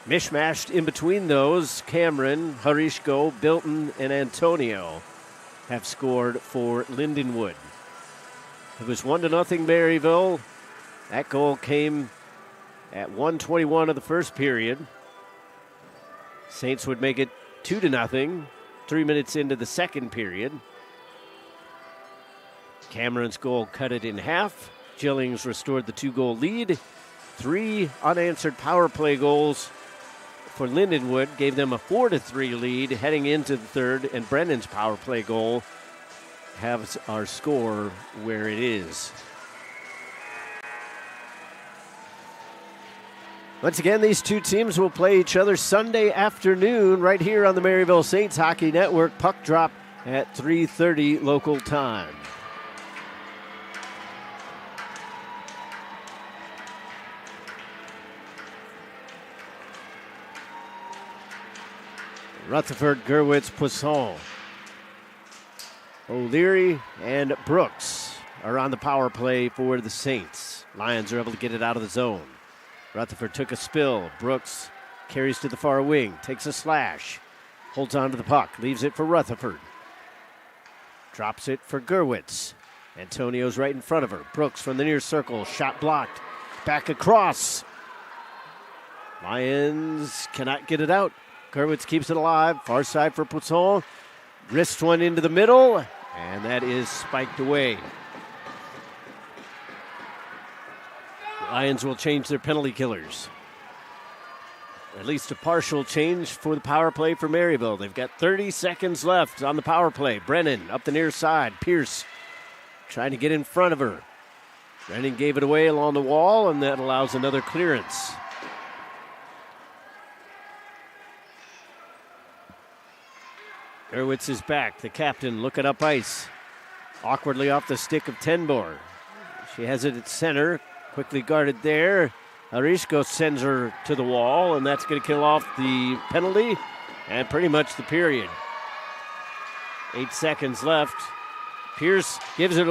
Mishmashed in between those, Cameron, Harishko, Bilton, and Antonio have scored for Lindenwood. It was 1-0 Maryville. That goal came at 1:21 of the first period. Saints would make it 2-0, 3 minutes into the second period. Cameron's goal cut it in half. Gillings restored the 2-goal lead. 3 unanswered power play goals for Lindenwood gave them a 4-3 lead heading into the third, and Brennan's power play goal has our score where it is. Once again, these two teams will play each other Sunday afternoon right here on the Maryville Saints Hockey Network. Puck drop at 3:30 local time. Rutherford, Gerwitz, Poisson. O'Leary and Brooks are on the power play for the Saints. Lions are able to get it out of the zone. Rutherford took a spill. Brooks carries to the far wing, takes a slash, holds on to the puck, leaves it for Rutherford. Drops it for Gerwitz. Antonio's right in front of her. Brooks from the near circle, shot blocked. Back across. Lions cannot get it out. Gerwitz keeps it alive. Far side for Poisson. Wrists one into the middle, and that is spiked away. Lions will change their penalty killers. at least a partial change for the power play for Maryville. They've got 30 seconds left on the power play. Brennan up the near side. Pierce trying to get in front of her. Brennan gave it away along the wall, and that allows another clearance. Gerwitz is back. The captain looking up ice. Awkwardly off the stick of Tenbor. She has it at center. Quickly guarded there. Arishko sends her to the wall, and that's going to kill off the penalty and pretty much the period. 8 seconds left. Pierce gives it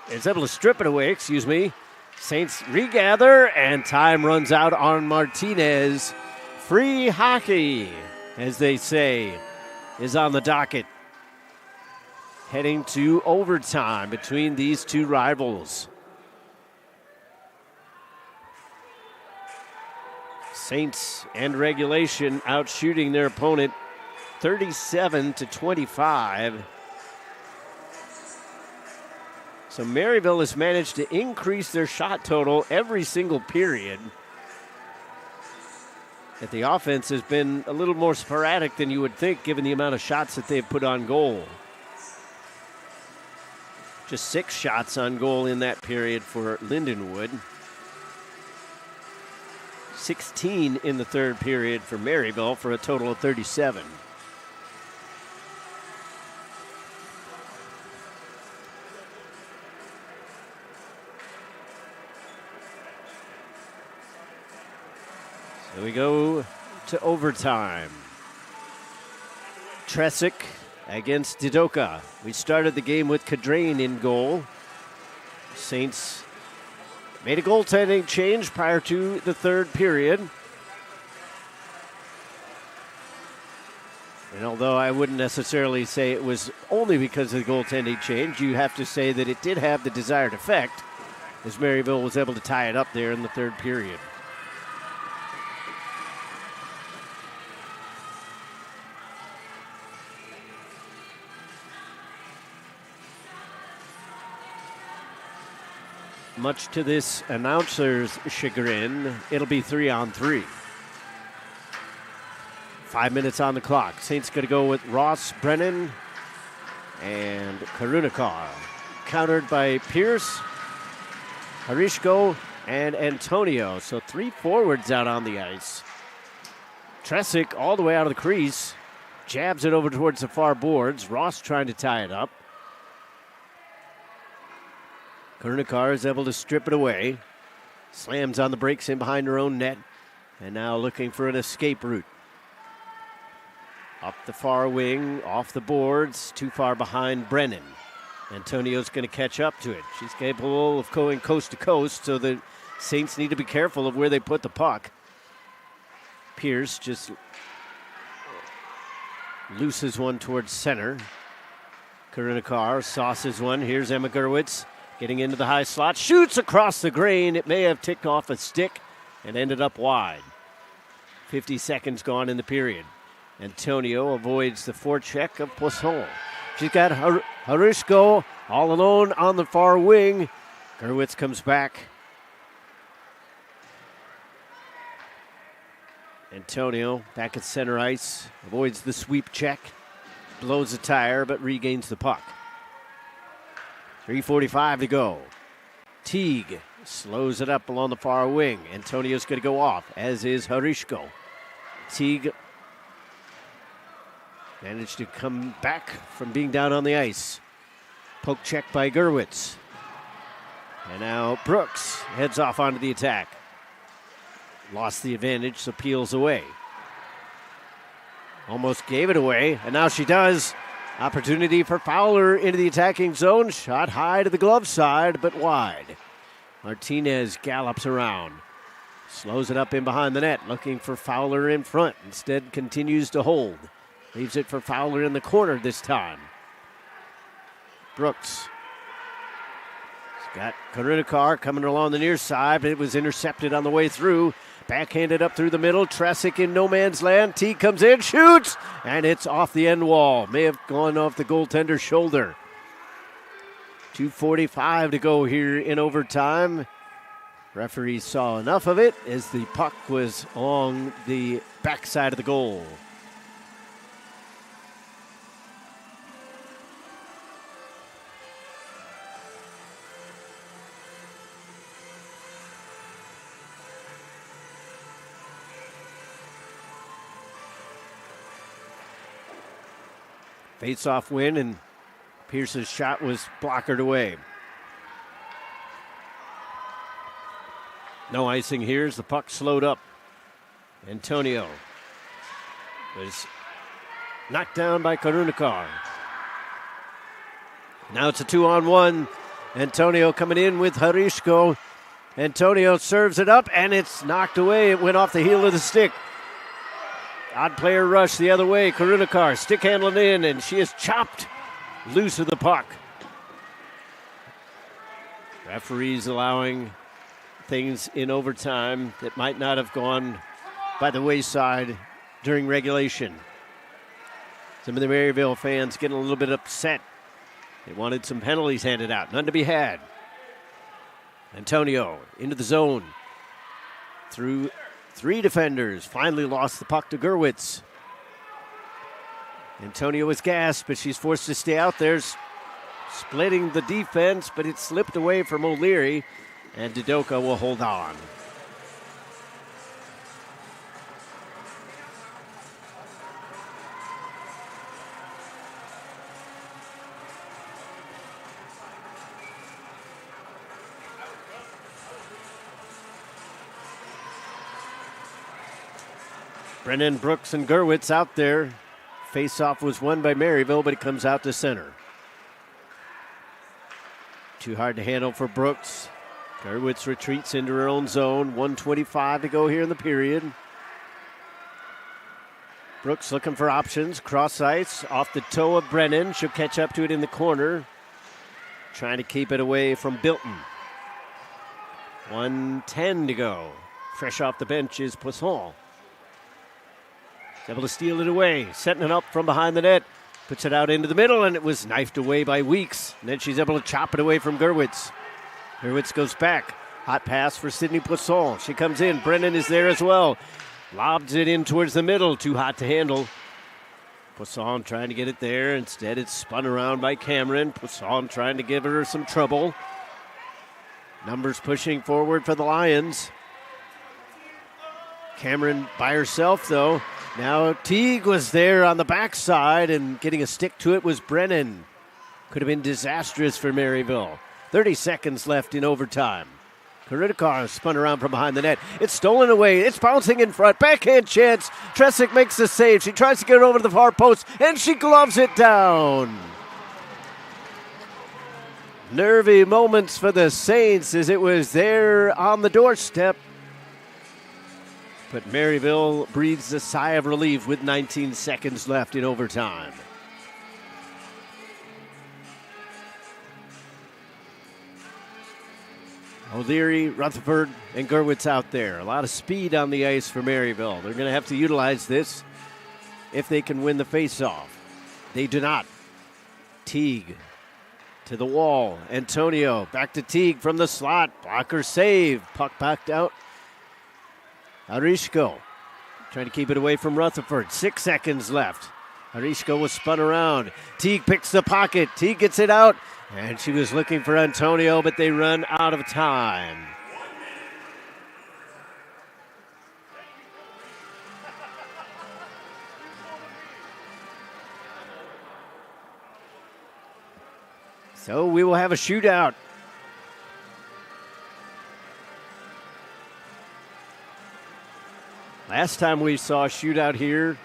is able to strip it away, Saints regather, and time runs out on Martinez. Free hockey, as they say, is on the docket. Heading to overtime between these two rivals. Saints and regulation outshooting their opponent 37-25. So Maryville has managed to increase their shot total every single period. But the offense has been a little more sporadic than you would think given the amount of shots that they've put on goal. Just 6 shots on goal in that period for Lindenwood. 16 in the third period for Maryville for a total of 37. So we go to overtime. Tresick against Didoka. We started the game with Cadrain in goal. Saints made a goaltending change prior to the third period. And although I wouldn't necessarily say it was only because of the goaltending change, you have to say that it did have the desired effect, as Maryville was able to tie it up there in the third period. Much to this announcer's chagrin, it'll be 3-on-3. 5 minutes on the clock. Saints going to go with Ross, Brennan, and Karunikar. Countered by Pierce, Harishko, and Antonio. So 3 forwards out on the ice. Tresick all the way out of the crease. Jabs it over towards the far boards. Ross trying to tie it up. Karunikar is able to strip it away. Slams on the brakes in behind her own net. And now looking for an escape route. Up the far wing, off the boards, too far behind Brennan. Antonio's going to catch up to it. She's capable of going coast to coast, so the Saints need to be careful of where they put the puck. Pierce just looses one towards center. Karunikar sauces one. Here's Emma Gerwitz. Getting into the high slot, shoots across the grain. It may have ticked off a stick and ended up wide. 50 seconds gone in the period. Antonio avoids the forecheck of Poisson. She's got Harushko all alone on the far wing. Gerwitz comes back. Antonio back at center ice. Avoids the sweep check. Blows a tire but regains the puck. 3:45 to go. Teague slows it up along the far wing. Antonio's going to go off, as is Harishko. Teague managed to come back from being down on the ice. Poke check by Gerwitz. And now Brooks heads off onto the attack. Lost the advantage, so peels away. Almost gave it away, and now she does. Opportunity for Fowler into the attacking zone. Shot high to the glove side, but wide. Martinez gallops around. Slows it up in behind the net, looking for Fowler in front. Instead continues to hold. Leaves it for Fowler in the corner this time. Brooks. He's got Karunikar coming along the near side, but it was intercepted on the way through. Backhanded up through the middle. Tresick in no man's land. Teague comes in, shoots, and it's off the end wall. May have gone off the goaltender's shoulder. 2:45 to go here in overtime. Referee saw enough of it as the puck was along the backside of the goal. Face-off win, and Pierce's shot was blockered away. No icing here as the puck slowed up. Antonio was knocked down by Karunikar. Now it's a 2-on-1. Antonio coming in with Harishko. Antonio serves it up, and it's knocked away. It went off the heel of the stick. Odd player rush the other way. Karunikar stick handling in, and she is chopped loose of the puck. Referees allowing things in overtime that might not have gone by the wayside during regulation. Some of the Maryville fans getting a little bit upset. They wanted some penalties handed out. None to be had. Antonio into the zone. Through 3 defenders. Finally lost the puck to Gerwitz. Antonio was gassed, but she's forced to stay out there, splitting the defense, but it slipped away from O'Leary, and Dudoka will hold on. Brennan, Brooks, and Gerwitz out there. Face-off was won by Maryville, but it comes out to center. Too hard to handle for Brooks. Gerwitz retreats into her own zone. 1:25 to go here in the period. Brooks looking for options. Cross ice off the toe of Brennan. She'll catch up to it in the corner. Trying to keep it away from Bilton. 1:10 to go. Fresh off the bench is Poisson. He's able to steal it away, setting it up from behind the net. Puts it out into the middle, and it was knifed away by Weeks. And then she's able to chop it away from Gerwitz. Gerwitz goes back. Hot pass for Sydney Poisson. She comes in. Brennan is there as well. Lobs it in towards the middle. Too hot to handle. Poisson trying to get it there. Instead, it's spun around by Cameron. Poisson trying to give her some trouble. Numbers pushing forward for the Lions. Cameron by herself, though. Now Teague was there on the backside, and getting a stick to it was Brennan. Could have been disastrous for Maryville. 30 seconds left in overtime. Karunikar spun around from behind the net. It's stolen away. It's bouncing in front. Backhand chance. Tresick makes the save. She tries to get it over to the far post, and she gloves it down. Nervy moments for the Saints as it was there on the doorstep. But Maryville breathes a sigh of relief with 19 seconds left in overtime. O'Leary, Rutherford, and Gerwitz out there. A lot of speed on the ice for Maryville. They're going to have to utilize this if they can win the faceoff. They do not. Teague to the wall. Antonio back to Teague from the slot. Blocker save. Puck backed out. Arishko trying to keep it away from Rutherford. 6 seconds left. Arishko was spun around. Teague picks the pocket. Teague gets it out. And she was looking for Antonio, but they run out of time. So we will have a shootout. Last time we saw a shootout here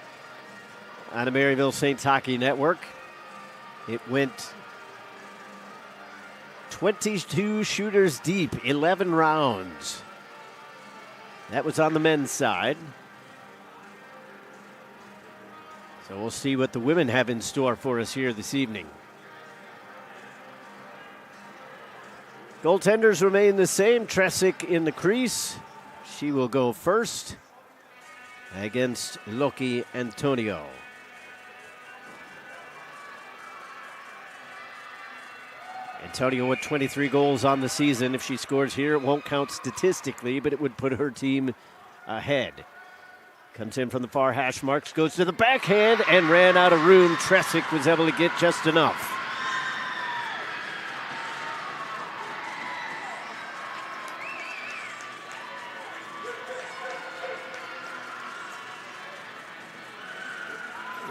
on the Maryville Saints Hockey Network, it went 22 shooters deep, 11 rounds. That was on the men's side. So we'll see what the women have in store for us here this evening. Goaltenders remain the same. Tresick in the crease. She will go first against Loki Antonio. Antonio with 23 goals on the season. If she scores here, it won't count statistically, but it would put her team ahead. Comes in from the far hash marks, goes to the backhand, and ran out of room. Tresick was able to get just enough.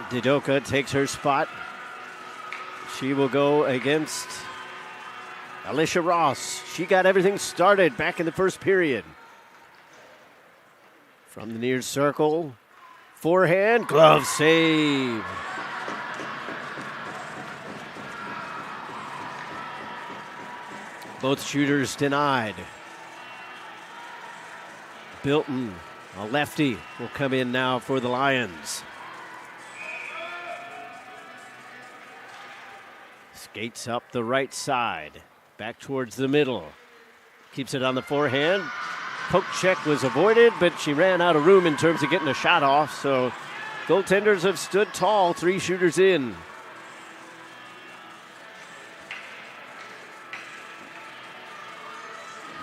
Didoka takes her spot. She will go against Alicia Ross. She got everything started back in the first period. From the near circle, forehand, glove save. Both shooters denied. Bilton, a lefty, will come in now for the Lions. Skates up the right side, back towards the middle. Keeps it on the forehand. Poke check was avoided, but she ran out of room in terms of getting a shot off, so goaltenders have stood tall, 3 shooters in.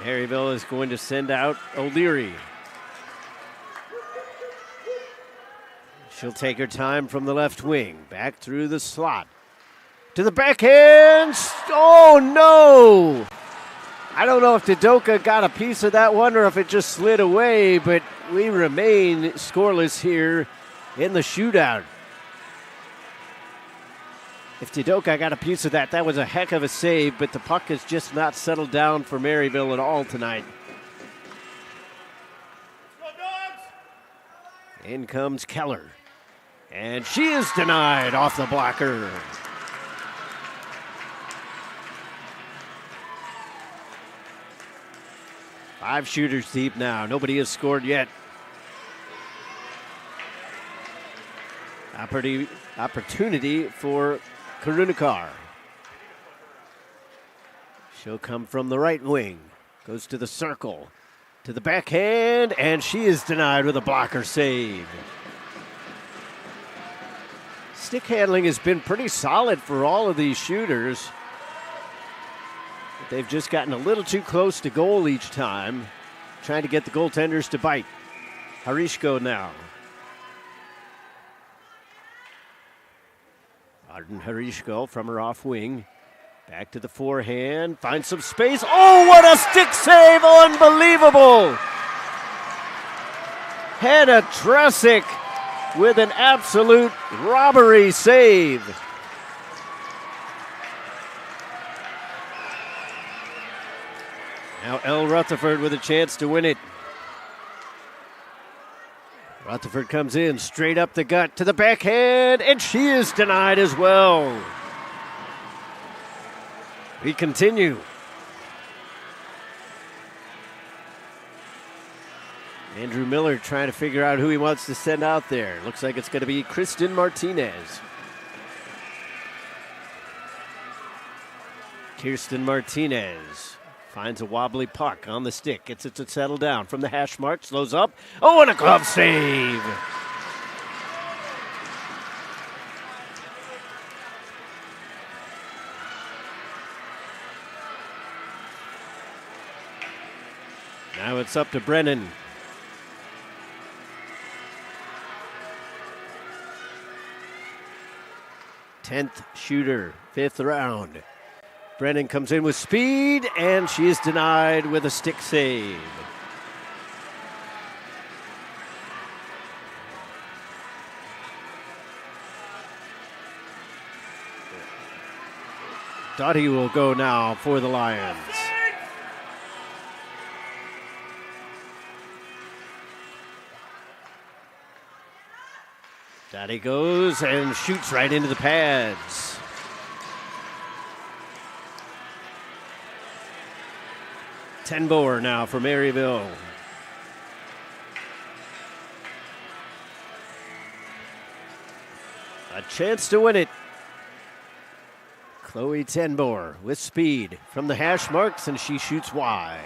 Maryville is going to send out O'Leary. She'll take her time from the left wing, back through the slot. To the backhand. Oh, no. I don't know if Didoka got a piece of that one or if it just slid away, but we remain scoreless here in the shootout. If Didoka got a piece of that, that was a heck of a save, but the puck has just not settled down for Maryville at all tonight. In comes Keller, and she is denied off the blocker. Five shooters deep now. Nobody has scored yet. Opportunity for Karunikar. She'll come from the right wing. Goes to the circle. To the backhand, and she is denied with a blocker save. Stick handling has been pretty solid for all of these shooters. They've just gotten a little too close to goal each time, trying to get the goaltenders to bite. Harishko now. Arden Harishko from her off wing. Back to the forehand, finds some space. Oh, what a stick save! Unbelievable! Hannah Tresick with an absolute robbery save. Now Elle Rutherford with a chance to win it. Rutherford comes in, straight up the gut to the backhand, and she is denied as well. We continue. Andrew Miller trying to figure out who he wants to send out there. Looks like it's going to be Kristen Martinez. Kirsten Martinez finds a wobbly puck on the stick. Gets it to settle down from the hash mark. Slows up. Oh, and a glove save. Now it's up to Brennan. Tenth shooter, 5th round. Brennan comes in with speed, and she is denied with a stick save. Dottie will go now for the Lions. Dottie goes and shoots right into the pads. Tenboer now for Maryville. A chance to win it. Chloe Tenboer with speed from the hash marks, and she shoots wide.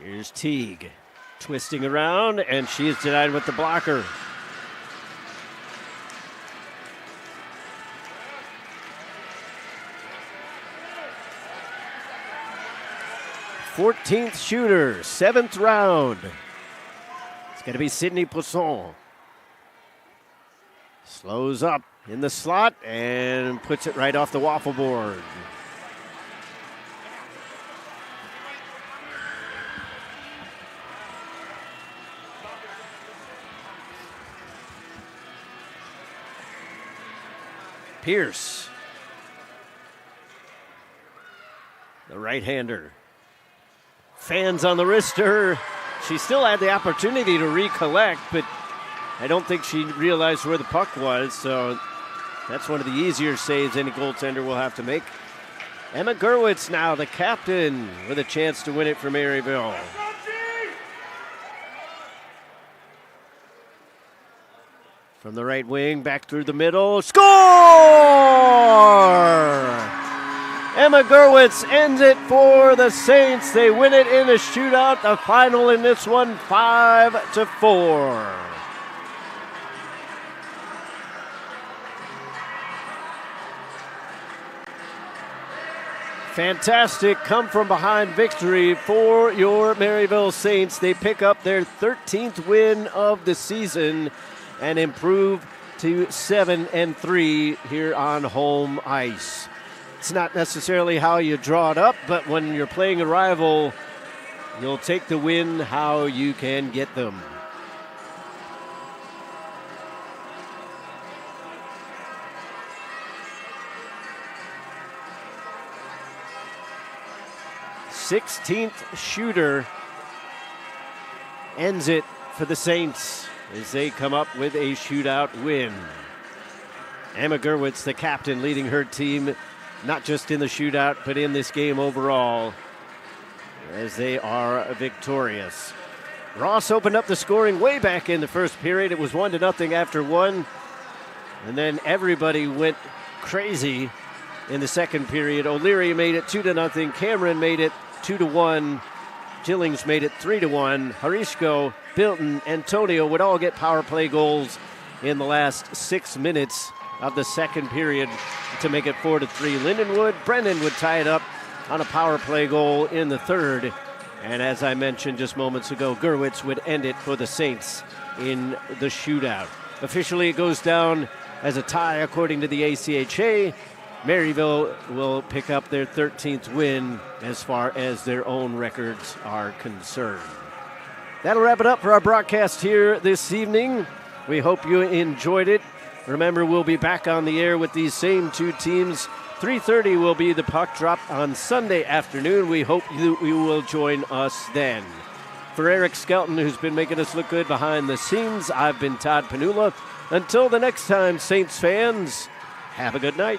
Here's Teague twisting around, and she is denied with the blocker. Fourteenth shooter, 7th round. It's going to be Sydney Poisson. Slows up in the slot and puts it right off the waffle board. Pierce, the right-hander. Fans on the wrister. She still had the opportunity to recollect, but I don't think she realized where the puck was, so that's one of the easier saves any goaltender will have to make. Emma Gerwitz now, the captain, with a chance to win it for Maryville. From the right wing, back through the middle. Score! Emma Gerwitz ends it for the Saints. They win it in a shootout. The final in this one, 5-4. Fantastic come-from-behind victory for your Maryville Saints. They pick up their 13th win of the season and improve to 7-3 here on home ice. It's not necessarily how you draw it up, but when you're playing a rival, you'll take the win how you can get them. Sixteenth shooter ends it for the Saints as they come up with a shootout win. Emma Gerwitz, the captain, leading her team not just in the shootout, but in this game overall, as they are victorious. Ross opened up the scoring way back in the first period. It was 1-0 after one, and then everybody went crazy in the second period. O'Leary made it 2-0. Cameron made it 2-1. Gillings made it 3-1. Harishko, Bilton, Antonio would all get power play goals in the last 6 minutes of the second period to make it 4-3. Lindenwood, Brennan would tie it up on a power play goal in the third. And as I mentioned just moments ago, Gerwitz would end it for the Saints in the shootout. Officially, it goes down as a tie according to the ACHA. Maryville will pick up their 13th win as far as their own records are concerned. That'll wrap it up for our broadcast here this evening. We hope you enjoyed it. Remember, we'll be back on the air with these same two teams. 3:30 will be the puck drop on Sunday afternoon. We hope you will join us then. For Eric Skelton, who's been making us look good behind the scenes, I've been Todd Panula. Until the next time, Saints fans, have a good night.